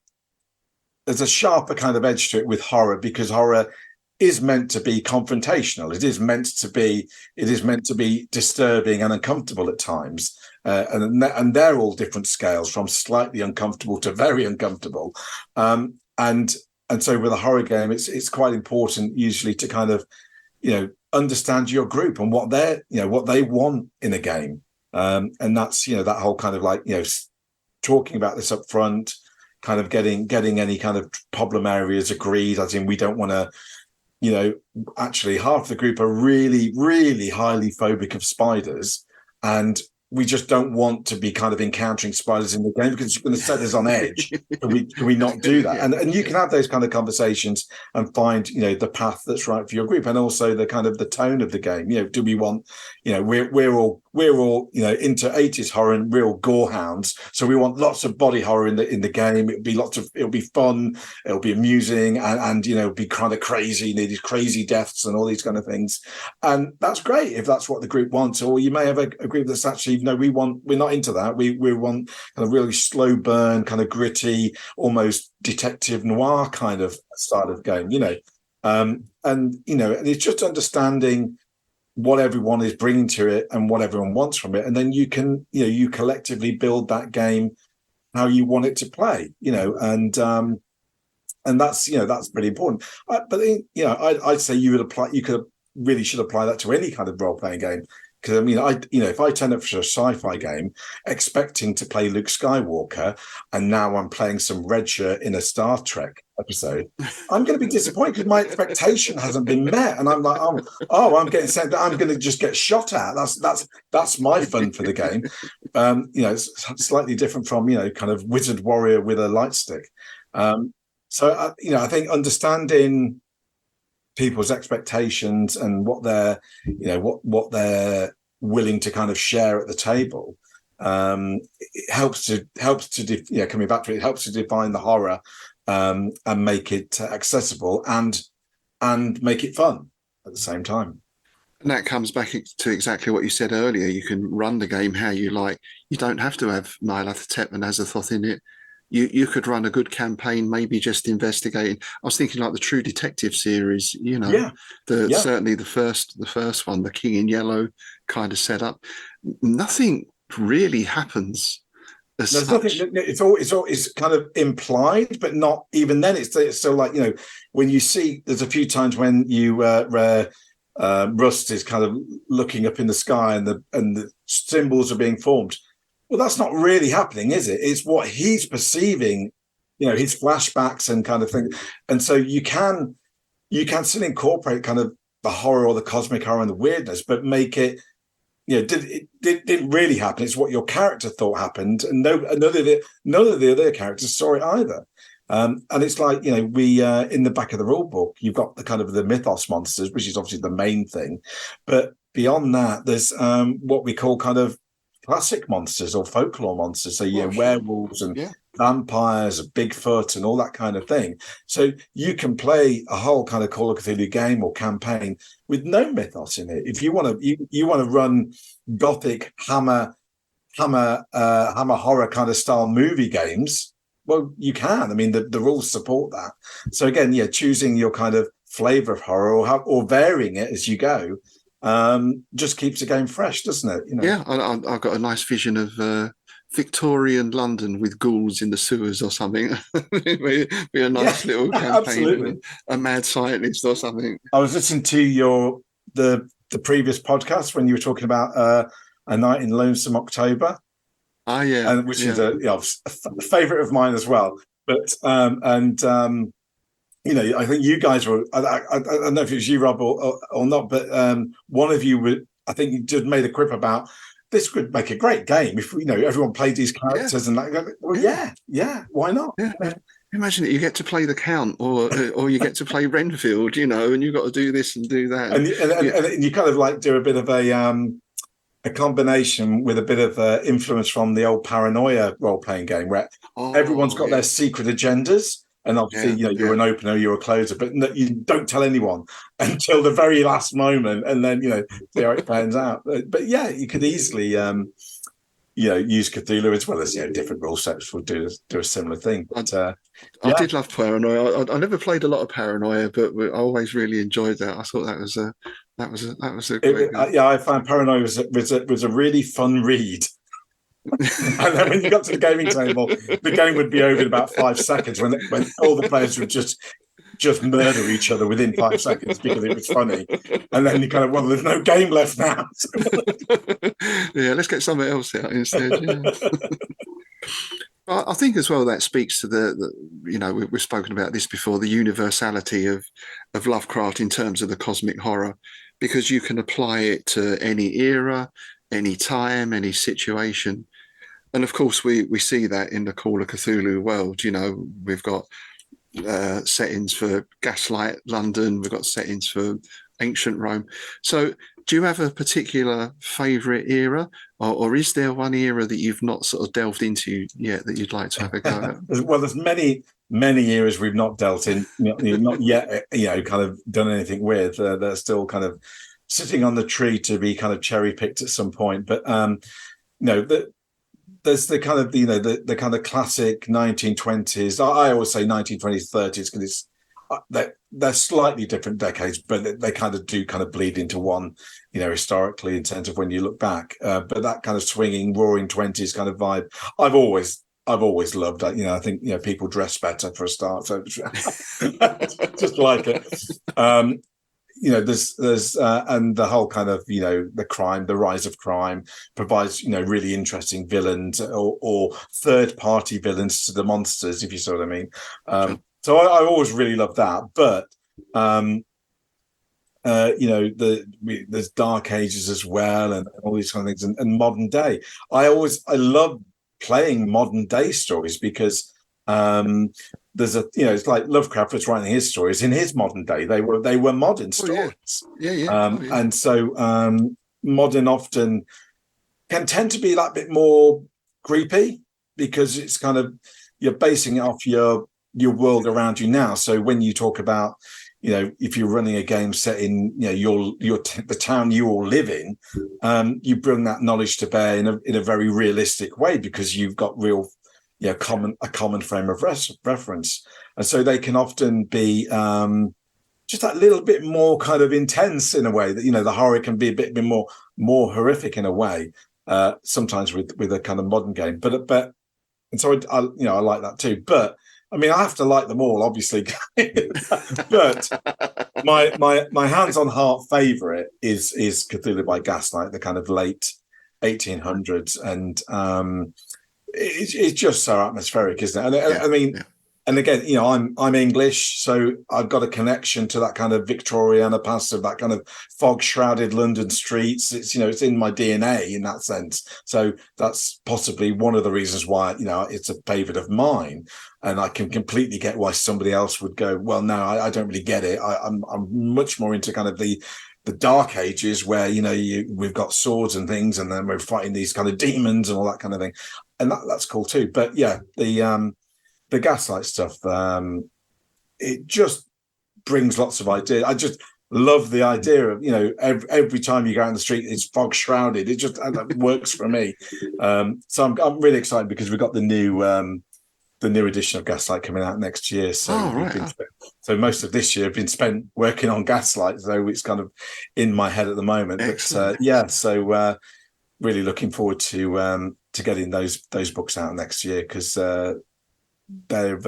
Speaker 3: there's a sharper kind of edge to it with horror, because horror is meant to be confrontational. It is meant to be disturbing and uncomfortable at times, and they're all different scales, from slightly uncomfortable to very uncomfortable, and so with a horror game, it's quite important usually to kind of understand your group and what they want in a game, and that's that whole kind of talking about this up front, kind of getting any kind of problem areas agreed, as in we don't want to actually half the group are really, really highly phobic of spiders, and we just don't want to be kind of encountering spiders in the game because it's going to set us on edge. Can we not do that? And you can have those kind of conversations and find, the path that's right for your group, and also the kind of the tone of the game. Do we want, we're all into 80s horror and real gore hounds, so we want lots of body horror in the game. It'll be fun, it'll be amusing, and it'll be kind of crazy, these crazy deaths and all these kind of things. And that's great if that's what the group wants. Or you may have a group that's actually, we're not into that. We want kind of really slow burn, kind of gritty, almost detective noir kind of style of game, and it's just understanding what everyone is bringing to it and what everyone wants from it, and then you can you collectively build that game how you want it to play, and that's that's pretty important. But I'd say you should apply that to any kind of role-playing game. Because if I turn up for a sci-fi game expecting to play Luke Skywalker, and now I'm playing some red shirt in a Star Trek episode, I'm going to be disappointed because my expectation hasn't been met, and I'm like, I'm getting sent. I'm going to just get shot at. That's my fun for the game. It's slightly different from kind of wizard warrior with a light stick. So I think understanding people's expectations and what they're what they're willing to kind of share at the table, it helps to coming back to it, helps to define the horror, and make it accessible and make it fun at the same time.
Speaker 2: And that comes back to exactly what you said earlier. You can run the game how you like. You don't have to have Nyarlathotep and Azathoth in it. You could run a good campaign, maybe just investigating. I was thinking like the True Detective series, certainly the first one, the King in Yellow kind of setup. Nothing really happens as
Speaker 3: There's
Speaker 2: such.
Speaker 3: nothing. It's kind of implied, but not even then. It's still like when you see. There's a few times when Rust is kind of looking up in the sky and the symbols are being formed. Well, that's not really happening, is it? It's what he's perceiving, his flashbacks and kind of thing. And so you can still incorporate kind of the horror or the cosmic horror and the weirdness, but make it, it didn't really happen. It's what your character thought happened, and none of the other characters saw it either. And it's like, we in the back of the rule book, you've got the kind of the mythos monsters, which is obviously the main thing. But beyond that, there's what we call kind of classic monsters or folklore monsters. So werewolves and vampires, Bigfoot, and all that kind of thing. So you can play a whole kind of Call of Cthulhu game or campaign with no mythos in it. If you want to run gothic hammer horror kind of style movie games, well, you can. I mean, the rules support that. So again, choosing your kind of flavor of horror or varying it as you go, just keeps the game fresh, doesn't it?
Speaker 2: Yeah, I've got a nice vision of Victorian London with ghouls in the sewers or something. It'd be a nice little campaign,
Speaker 3: absolutely.
Speaker 2: A mad scientist or something.
Speaker 3: I was listening to the previous podcast when you were talking about A Night in Lonesome October.
Speaker 2: Ah, yeah,
Speaker 3: and which is a favorite of mine as well. But I think you guys were. I don't know if it was you, Rob, or not, but one of you would. I think you just made a quip about this would make a great game if everyone played these characters and why not?
Speaker 2: Yeah. Imagine it. You get to play the Count, or you get to play Renfield, and you've got to do this and do that,
Speaker 3: and you kind of like do a bit of a combination with a bit of influence from the old Paranoia role-playing game, where everyone's got their secret agendas, and obviously you're an opener, you're a closer, but you don't tell anyone until the very last moment, and then see how it pans out. But you could easily use Cthulhu as well as different rule sets would do a similar thing. But
Speaker 2: I did love Paranoia. I never played a lot of Paranoia, but I always really enjoyed that. I thought that was a great.
Speaker 3: I found Paranoia was a really fun read. And then when you got to the gaming table, the game would be over in about 5 seconds when all the players would just murder each other within 5 seconds because it was funny. And then you kind of, there's no game left now.
Speaker 2: Yeah, let's get something else out instead. Yeah. I think as well that speaks to the we've spoken about this before, the universality of Lovecraft in terms of the cosmic horror, because you can apply it to any era, any time, any situation. And of course, we see that in the Call of Cthulhu world. We've got settings for Gaslight London, we've got settings for ancient Rome. So do you have a particular favourite era, or is there one era that you've not sort of delved into yet that you'd like to have a go at?
Speaker 3: Well, there's many eras we've not dealt in, not yet, kind of done anything with. They're still kind of sitting on the tree to be kind of cherry picked at some point. But there's the kind of the kind of classic 1920s. I always say 1920s, 30s because they're slightly different decades, but they kind of do kind of bleed into one, historically in terms of when you look back. But that kind of swinging, roaring 20s kind of vibe, I've always loved. I think people dress better for a start, so just like it. There's and the whole kind of the rise of crime provides really interesting villains or third party villains to the monsters, if you see what I mean. So I always really love that, but there's Dark Ages as well, and all these kind of things, and modern day. I love playing modern day stories because there's it's like Lovecraft was writing his stories in his modern day. They were modern stories. And so modern often can tend to be that bit more creepy because it's kind of you're basing it off your world around you now. So when you talk about if you're running a game set in the town you all live in, you bring that knowledge to bear in a very realistic way because you've got real a common frame of reference, and so they can often be just that little bit more kind of intense in a way that the horror can be a bit more horrific in a way sometimes with a kind of modern game, but and so I like that too. But I mean, I have to like them all, obviously. But my hands on heart favorite is Cthulhu by Gaslight, the kind of late 1800s, and it's just so atmospheric, isn't it? And again, I'm English, so I've got a connection to that kind of Victoriana past of that kind of fog shrouded London streets. It's it's in my DNA in that sense. So that's possibly one of the reasons why it's a favourite of mine. And I can completely get why somebody else would go, well, no, I don't really get it. I'm much more into kind of the Dark Ages where we've got swords and things, and then we're fighting these kind of demons and all that kind of thing, and that's cool too. But the Gaslight stuff, it just brings lots of ideas. I just love the idea of every time you go out in the street it's fog shrouded. It works for me. So I'm really excited because we've got the new the new edition of Gaslight coming out next year. So so most of this year have been spent working on Gaslight, so it's kind of in my head at the moment.
Speaker 2: Excellent.
Speaker 3: But so really looking forward to getting those books out next year, because they've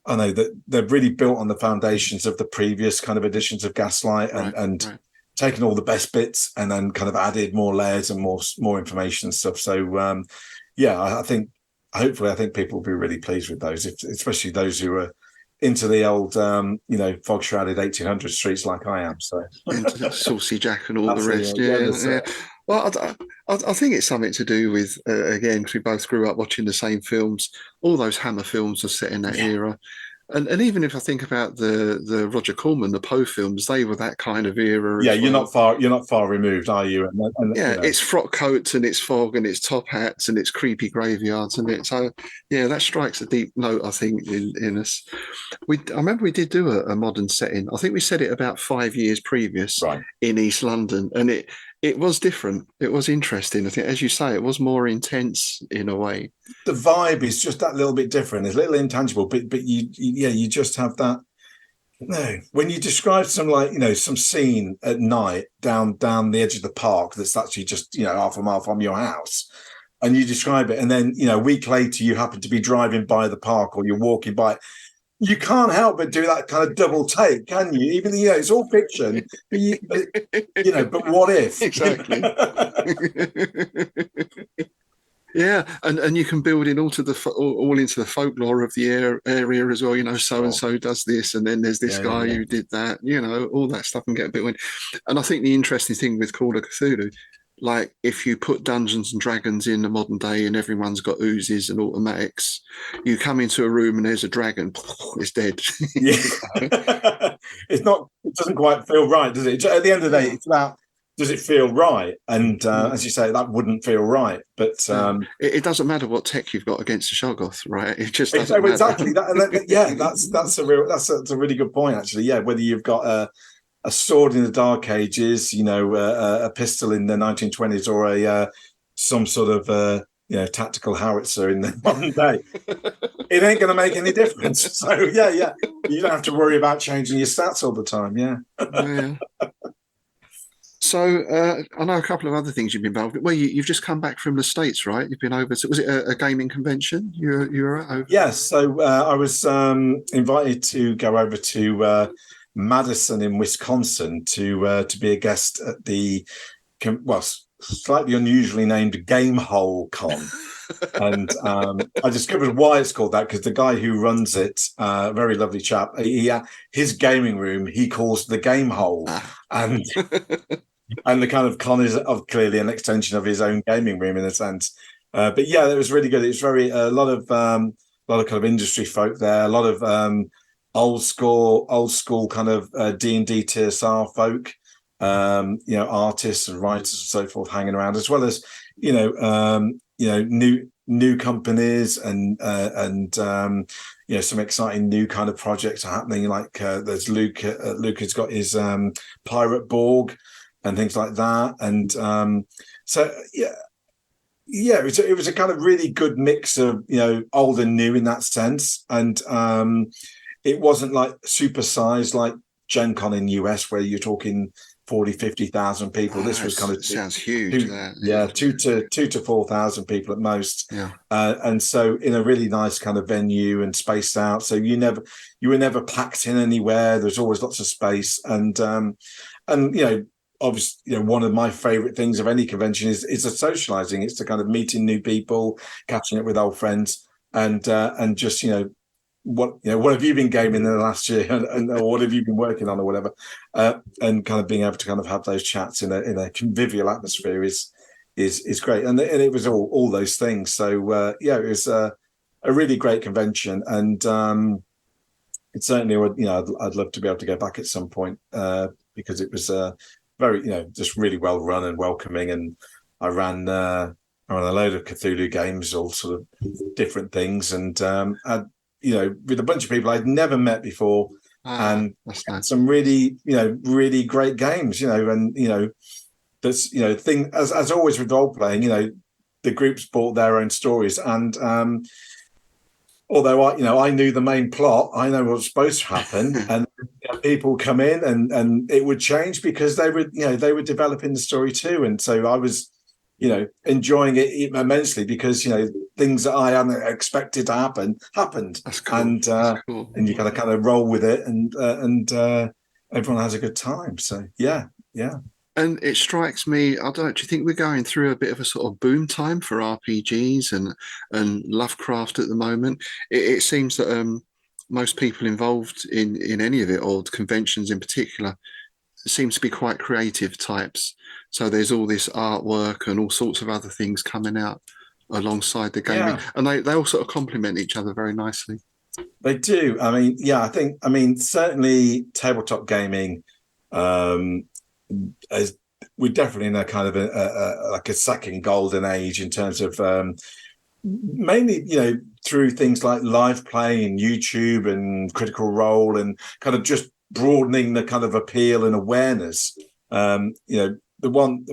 Speaker 3: I know that they've really built on the foundations of the previous kind of editions of Gaslight, and taken all the best bits and then kind of added more layers and more information and stuff. So I think hopefully people will be really pleased with those, especially those who are into the old fog shrouded 1800 streets like I am. So
Speaker 2: into Saucy Jack and all the rest. Yeah. Well, I think it's something to do with again, because we both grew up watching the same films. All those Hammer films are set in that era. And even if I think about the Roger Corman, the Poe films, they were that kind of era.
Speaker 3: Yeah, you're not far removed, are you?
Speaker 2: It's frock coats and it's fog and it's top hats and it's creepy graveyards and that strikes a deep note, I think, in us. I remember we did do a modern setting. I think we said it about 5 years previous in East London, and it was different. It was interesting. I think, as you say, it was more intense in a way.
Speaker 3: The vibe is just that little bit different. It's a little intangible, but you just have that. No, when you describe some some scene at night down the edge of the park that's actually just half a mile from your house, and you describe it, and then a week later you happen to be driving by the park or you're walking by. You can't help but do that kind of double take, can you? Even though it's all fiction, but what if?
Speaker 2: Exactly. Yeah, and you can build in all into the folklore of the area as well. So and so does this, and then there's this guy who did that. All that stuff can get a bit weird. And I think the interesting thing with Call of Cthulhu, like if you put Dungeons and Dragons in the modern day and everyone's got Uzis and automatics, you come into a room and there's a dragon, it's dead.
Speaker 3: It doesn't quite feel right, does it? At the end of the day, it's about, does it feel right? And as you say, that wouldn't feel right. But
Speaker 2: it doesn't matter what tech you've got against the Shoggoth, right? It just doesn't matter.
Speaker 3: Exactly. That's a really good point, actually. Yeah, whether you've got a sword in the Dark Ages, a pistol in the 1920s, or some sort of tactical howitzer in the modern day, it ain't going to make any difference. So you don't have to worry about changing your stats all the time. Yeah.
Speaker 2: So I know a couple of other things you've been involved with. Well, you've just come back from the States, right? You've been over. So was it a gaming convention? You were over?
Speaker 3: Yes. So I was invited to go over to Madison in Wisconsin to be a guest at the slightly unusually named Game Hole Con. And I discovered why it's called that, because the guy who runs it, very lovely chap, his gaming room he calls the Game Hole, and the kind of con is clearly an extension of his own gaming room in a sense. But it was really good. It was a lot of kind of industry folk there, a lot of old school kind of D&D TSR folk, artists and writers and so forth hanging around, as well as new companies and some exciting new kind of projects are happening. Like there's Luke has got his Pirate Borg and things like that, and it was a kind of really good mix of old and new in that sense, and it wasn't like supersized like Gen Con in US where you're talking 40,000-50,000 people. This was kind of
Speaker 2: sounds huge.
Speaker 3: 2,000 to 4,000 people at most. And so in a really nice kind of venue and spaced out. So you were never packed in anywhere. There's always lots of space. And obviously, one of my favorite things of any convention is the socializing. It's the kind of meeting new people, catching up with old friends, and just what have you been gaming in the last year, and or what have you been working on, or whatever, and kind of being able to kind of have those chats in a convivial atmosphere is great, and it was all those things. So it was a really great convention, and it certainly would. I'd love to be able to go back at some point because it was very just really well run and welcoming, and I ran a load of Cthulhu games, all sort of different things, and with a bunch of people I'd never met before, and some really, really great games, and that's thing as always with role playing, the groups brought their own stories, and although I knew the main plot, I know what's supposed to happen, and people come in and it would change because they were developing the story too, and so I was enjoying it immensely because things that I hadn't expected to happen happened.
Speaker 2: That's cool.
Speaker 3: And
Speaker 2: That's cool.
Speaker 3: and you kind of roll with it, and everyone has a good time. So yeah.
Speaker 2: And it strikes me, I don't know, do you think we're going through a bit of a sort of boom time for RPGs and Lovecraft at the moment? It seems that most people involved in any of it, or conventions in particular, seem to be quite creative types. So there's all this artwork and all sorts of other things coming out alongside the gaming. And they all sort of complement each other very nicely.
Speaker 3: They do. I mean, certainly tabletop gaming, we're definitely in a kind of like a second golden age in terms of mainly through things like live play and YouTube and Critical Role, and kind of just broadening the kind of appeal and awareness. The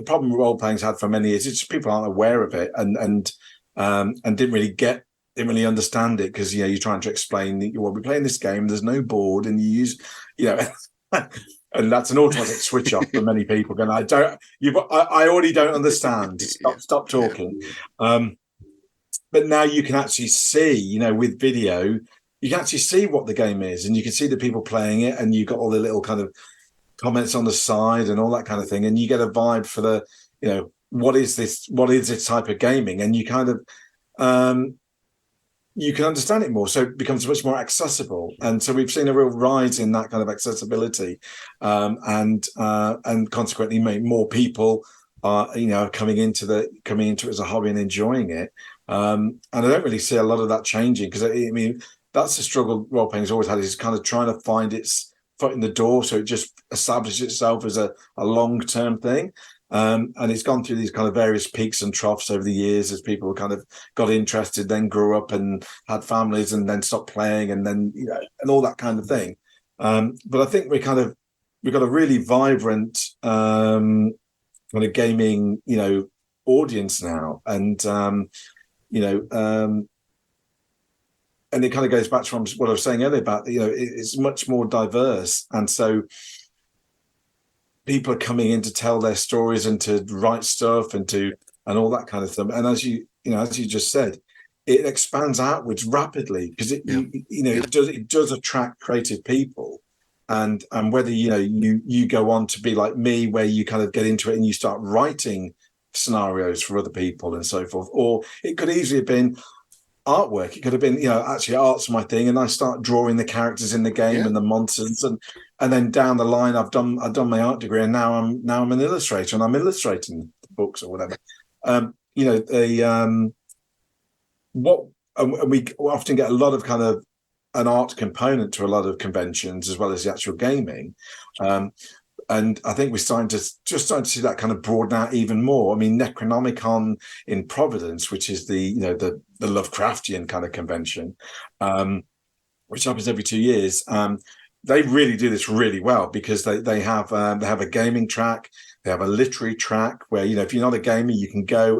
Speaker 3: problem role playing's had for many years, it's just people aren't aware of it and didn't really understand it, because you're trying to explain that we're playing this game, there's no board, and you use and that's an automatic switch off for many people. Going, I already don't understand. Stop talking. But now you can actually see, with video, you can actually see what the game is, and you can see the people playing it, and you've got all the little kind of comments on the side and all that kind of thing, and you get a vibe for the, what is this type of gaming, and you kind of you can understand it more, so it becomes much more accessible. And so we've seen a real rise in that kind of accessibility, and consequently, more people are coming into it as a hobby and enjoying it. And I don't really see a lot of that changing, because I mean that's the struggle role playing has always had, is kind of trying to find its foot in the door, so it just establishes itself as a long-term thing. And it's gone through these kind of various peaks and troughs over the years as people kind of got interested, then grew up and had families, and then stopped playing, and then and all that kind of thing. But I think we've got a really vibrant kind of gaming audience now, and and it kind of goes back from what I was saying earlier about it's much more diverse, and so people are coming in to tell their stories and to write stuff and all that kind of stuff. And as you just said, it expands outwards rapidly, because it does attract creative people. And whether you go on to be like me, where you kind of get into it and you start writing scenarios for other people and so forth, or it could easily have been artwork. It could have been, actually art's my thing, and I start drawing the characters in the game and the monsters, and then down the line I've done my art degree, and now I'm an illustrator, and I'm illustrating books or whatever. We often get a lot of kind of an art component to a lot of conventions, as well as the actual gaming. And I think we're starting to see that kind of broaden out even more. I mean, Necronomicon in Providence, which is the Lovecraftian kind of convention, which happens every 2 years. They really do this really well, because they have a gaming track, they have a literary track where if you're not a gamer, you can go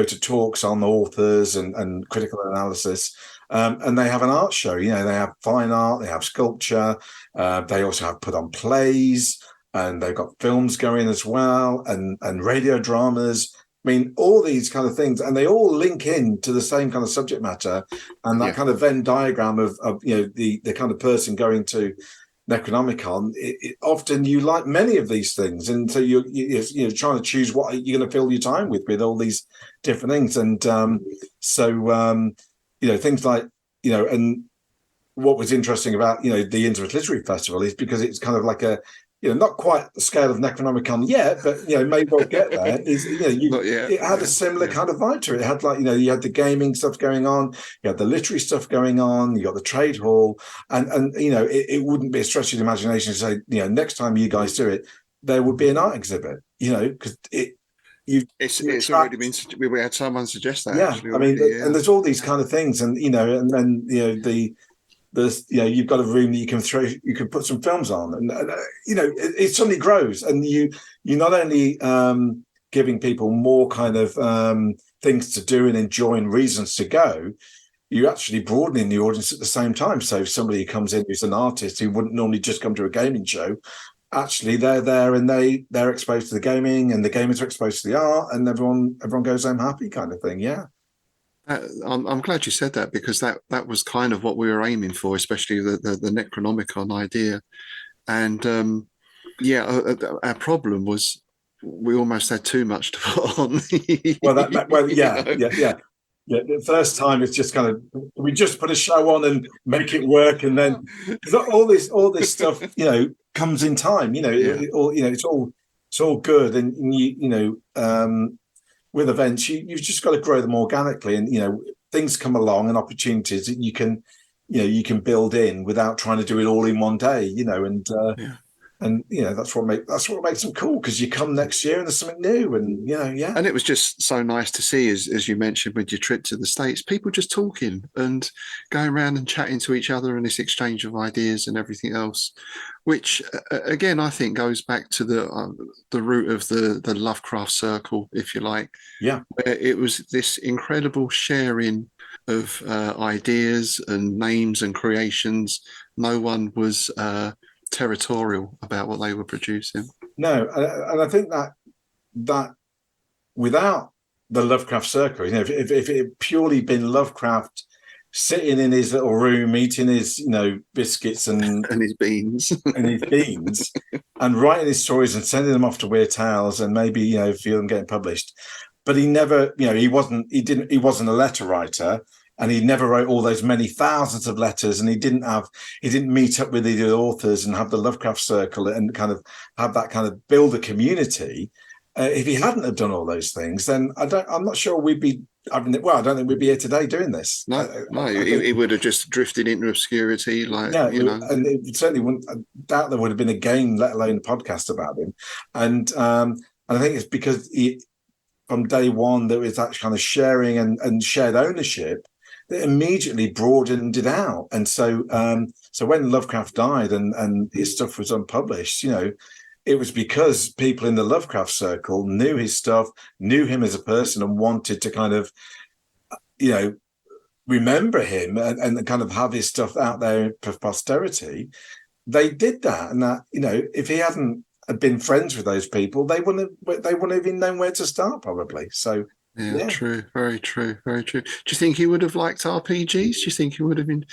Speaker 3: to talks on authors and critical analysis. And they have an art show. They have fine art, they have sculpture, they also have put on plays, and they've got films going as well, and radio dramas. I mean, all these kind of things, and they all link in to the same kind of subject matter, and that kind of Venn diagram of the kind of person going to Necronomicon. Often you like many of these things, and so you're trying to choose what you're going to fill your time with all these different things, and things like, and what was interesting about, the Intimate Literary Festival is because it's kind of like a, not quite the scale of Necronomicon yet, but, may well get there. It had a similar kind of vibe to it. It had you had the gaming stuff going on, you had the literary stuff going on, you got the trade hall, and it wouldn't be a stretch of the imagination to say, next time you guys do it, there would be an art exhibit, because
Speaker 2: it's already been. We had someone suggest that.
Speaker 3: Yeah,
Speaker 2: actually,
Speaker 3: I mean, and there's all these kind of things, and and then you've got a room that you can put some films on, and it suddenly grows, and you're not only giving people more kind of things to do and enjoy and reasons to go, you're actually broadening the audience at the same time. So if somebody comes in who's an artist who wouldn't normally just come to a gaming show, actually they're there and they're exposed to the gaming, and the gamers are exposed to the art, and everyone goes home happy, kind of thing. Yeah.
Speaker 2: I'm glad you said that, because that was kind of what we were aiming for, especially the Necronomicon idea. And our problem was we almost had too much to put on.
Speaker 3: Yeah. The first time it's just kind of, we just put a show on and make it work, and then all this stuff, comes in time. It's all good, and with events, you've just got to grow them organically, and things come along and opportunities that you can build in without trying to do it all in one day. And that's what makes them cool, because you come next year and there's something new, and
Speaker 2: And it was just so nice to see, as you mentioned with your trip to the States, people just talking and going around and chatting to each other, and this exchange of ideas and everything else, which again I think goes back to the root of the Lovecraft circle, if you like.
Speaker 3: Yeah,
Speaker 2: where it was this incredible sharing of ideas and names and creations. No one was territorial about what they were producing.
Speaker 3: No, and I think that without the Lovecraft circle, if it had purely been Lovecraft sitting in his little room eating his biscuits and
Speaker 2: his beans
Speaker 3: and writing his stories and sending them off to Weird Tales, and maybe a few of them getting published, but he never, he wasn't a letter writer. And he never wrote all those many thousands of letters, and he didn't meet up with the authors and have the Lovecraft circle and kind of have that kind of build a community. If he hadn't have done all those things, then I'm not sure we'd be. I don't think we'd be here today doing this.
Speaker 2: He would have just drifted into obscurity, and
Speaker 3: it certainly wouldn't. I doubt there would have been a game, let alone a podcast about him. And I think it's because from day one there was that kind of sharing and shared ownership that immediately broadened it out. And so when Lovecraft died and his stuff was unpublished, it was because people in the Lovecraft circle knew his stuff, knew him as a person, and wanted to kind of, remember him and kind of have his stuff out there for posterity. They did that. And that, if he hadn't been friends with those people, they wouldn't have even known where to start, probably. So,
Speaker 2: yeah, true. Very true. Very true. Do you think he would have liked RPGs? Do you think he would have been?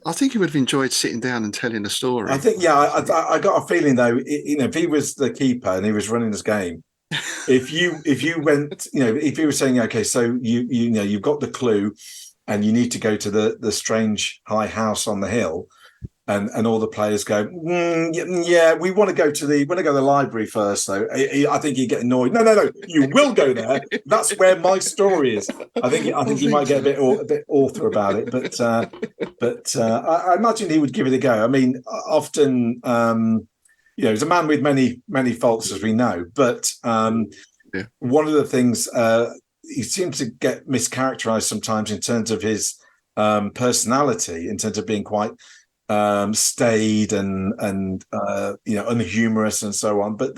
Speaker 2: I think he would have enjoyed sitting down and telling a story.
Speaker 3: I think, I got a feeling though, if he was the keeper and he was running this game, if you went, if he was saying, okay, so you've got the clue, and you need to go to the strange high house on the hill. And all the players go, we want to go to the library first, though. I think you get annoyed. No, you will go there. That's where my story is. I think he might get a bit author about it, but I imagine he would give it a go. I mean, often, he's a man with many faults, as we know. But one of the things he seems to get mischaracterized sometimes in terms of his personality, in terms of being quite staid and unhumorous and so on, but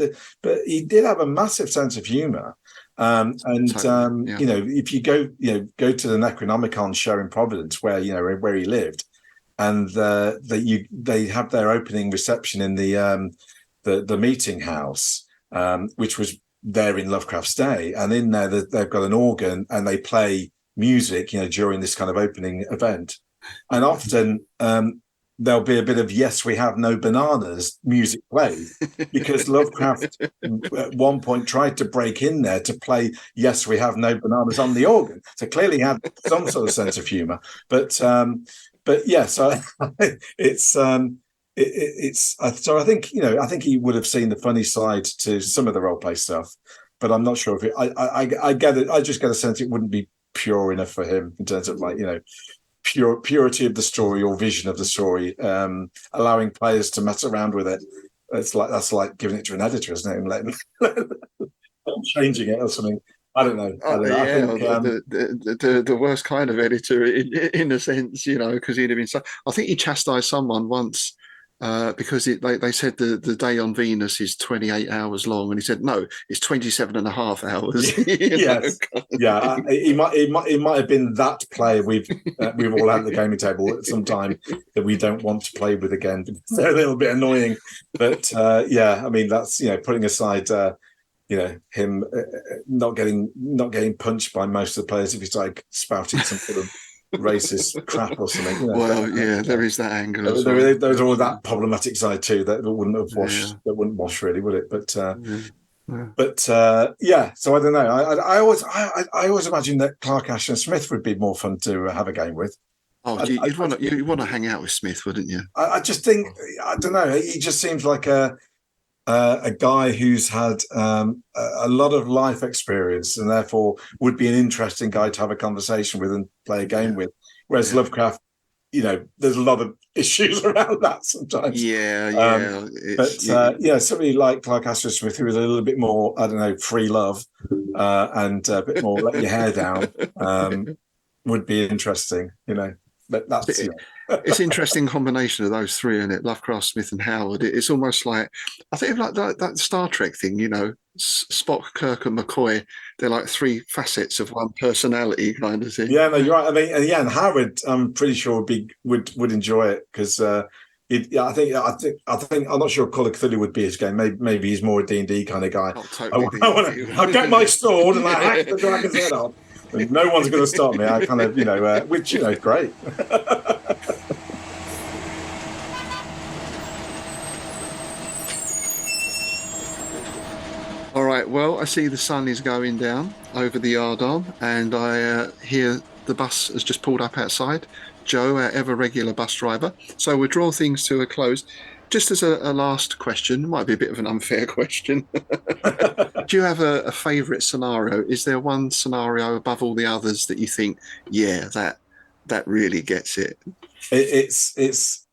Speaker 3: he did have a massive sense of humor, if you go to the Necronomicon show in Providence where he lived, and they have their opening reception in the meeting house, which was there in Lovecraft's day, and in there they've got an organ and they play music during this kind of opening event, and often there'll be a bit of "Yes, we have no bananas" music played, because Lovecraft at one point tried to break in there to play "Yes, we have no bananas" on the organ. So clearly he had some sort of sense of humor. But yeah, so it's so I think he would have seen the funny side to some of the role play stuff, but I'm not sure if I get it. I just get a sense it wouldn't be pure enough for him in terms of purity of the story or vision of the story, allowing players to mess around with it. That's like giving it to an editor, isn't it? And letting changing it or something. I don't know. I think,
Speaker 2: the worst kind of editor in a sense, because he'd have been. I think he chastised someone once because they said the day on Venus is 28 hours long, and he said no, it's 27 and a half hours.
Speaker 3: Yes, yeah. It might have been that player we've all had at the gaming table at some time that we don't want to play with again. They're a little bit annoying, but yeah, I mean that's putting aside him not getting punched by most of the players if he's like spouting some sort of racist crap or something.
Speaker 2: Well, there is that angle.
Speaker 3: There's all that problematic side too that wouldn't have washed. Yeah. That wouldn't wash really, would it? But yeah. So I don't know. I always imagine that Clark Ashton Smith would be more fun to have a game with.
Speaker 2: Oh, you'd want to hang out with Smith, wouldn't you?
Speaker 3: I just think I don't know. He just seems like a guy who's had a lot of life experience and therefore would be an interesting guy to have a conversation with and play a game with. Whereas Lovecraft, there's a lot of issues around that sometimes. But somebody like Clark Ashton Smith, who is a little bit more, I don't know, free love and a bit more let your hair down, would be interesting, But that's
Speaker 2: it's an interesting combination of those three, isn't it? Lovecraft, Smith, and Howard. It's almost like I think like that Star Trek thing, Spock, Kirk, and McCoy. They're like three facets of one personality, kind of thing.
Speaker 3: Yeah, no, you're right. I mean, and Howard, I'm pretty sure would enjoy it because I think I'm not sure Call of Cthulhu would be his game. Maybe he's more a D&D kind of guy. I'll get my sword and I hack the dragon's head off. No one's going to stop me. I kind of, which great.
Speaker 2: All right. Well, I see the sun is going down over the yardarm, and I hear the bus has just pulled up outside. Joe, our ever regular bus driver. So we'll draw things to a close. Just as a last question, might be a bit of an unfair question. Do you have a favourite scenario? Is there one scenario above all the others that you think, that really gets it?
Speaker 3: It's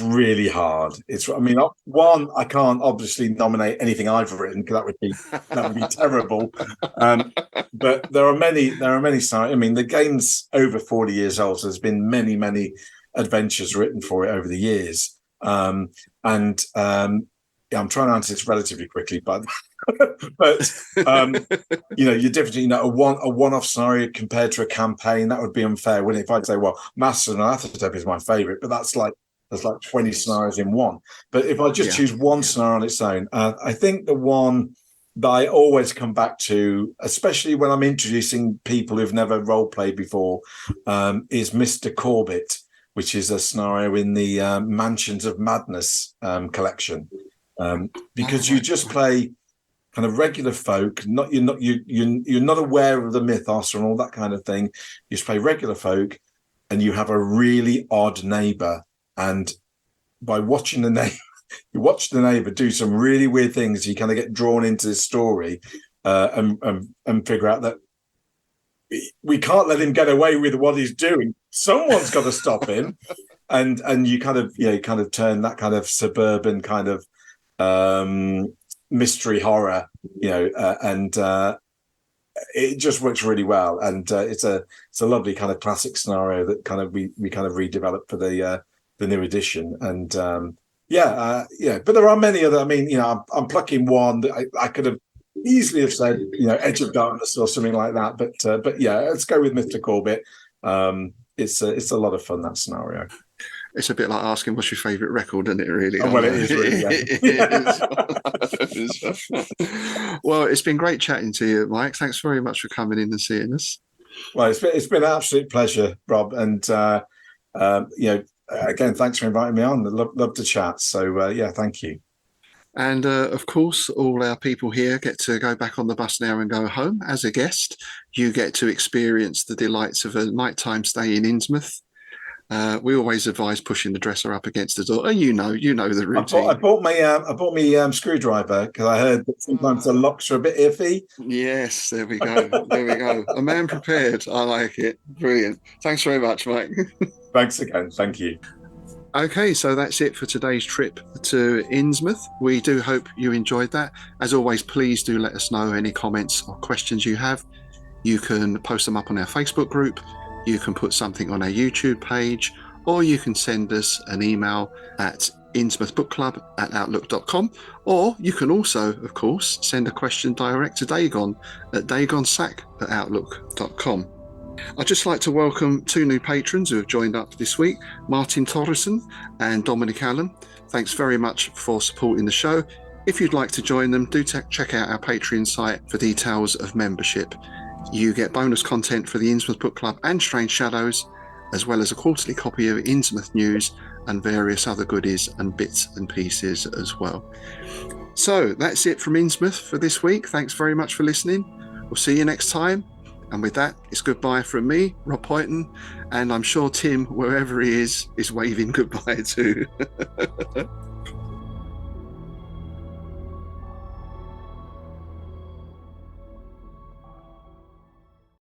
Speaker 3: really hard. One, I can't obviously nominate anything I've written because that would be terrible. But there are many scenarios. I mean, the game's over 40 years old, so there's been many adventures written for it over the years. I'm trying to answer this relatively quickly, but you're different. A one-off scenario compared to a campaign, that would be unfair, wouldn't it? If I'd say, well, Masters and Athotep is my favourite, but there's like 20 scenarios in one. But if I just choose one scenario on its own, I think the one that I always come back to, especially when I'm introducing people who've never role played before, is Mr. Corbett, which is a scenario in the Mansions of Madness collection, because you just play kind of regular folk. You're not aware of the mythos and all that kind of thing. You just play regular folk, and you have a really odd neighbour. And by watching the neighbour, you watch the neighbour do some really weird things. You kind of get drawn into this story and figure out that we can't let him get away with what he's doing. Someone's got to stop him, and you kind of turn that kind of suburban kind of mystery horror, and it just works really well. And it's a lovely kind of classic scenario that kind of we kind of redeveloped for the new edition. And but there are many other. I mean, I'm plucking one that I could have easily have said, Edge of Darkness or something like that. But yeah, let's go with Mr. Corbett. It's a lot of fun, that scenario.
Speaker 2: It's a bit like asking what's your favourite record, isn't it, really?
Speaker 3: Oh, well, it is really,
Speaker 2: yeah. Well, it's been great chatting to you, Mike. Thanks very much for coming in and seeing us.
Speaker 3: Well, it's been an absolute pleasure, Rob. And, again, thanks for inviting me on. Love to chat. So, thank you.
Speaker 2: And, of course, all our people here get to go back on the bus now and go home. As a guest, you get to experience the delights of a nighttime stay in Innsmouth. We always advise pushing the dresser up against the door. And you know the routine.
Speaker 3: I bought my screwdriver because I heard that sometimes the locks are a bit iffy.
Speaker 2: Yes, there we go. A man prepared. I like it. Brilliant. Thanks very much, Mike.
Speaker 3: Thanks again. Thank you.
Speaker 2: Okay, so that's it for today's trip to Innsmouth. We do hope you enjoyed that. As always, please do let us know any comments or questions you have. You can post them up on our Facebook group. You can put something on our YouTube page, or you can send us an email at innsmouthbookclub@outlook.com, or you can also, of course, send a question direct to Dagon at dagonsack@outlook.com. I'd just like to welcome two new patrons who have joined up this week, Martin Torrison and Dominic Allen. Thanks very much for supporting the show. If you'd like to join them, do check out our Patreon site for details of membership. You get bonus content for the Innsmouth Book Club and Strange Shadows, as well as a quarterly copy of Innsmouth News and various other goodies and bits and pieces as well. So that's it from Innsmouth for this week. Thanks very much for listening. We'll see you next time. And with that, it's goodbye from me, Rob Poyton, and I'm sure Tim, wherever he is waving goodbye too.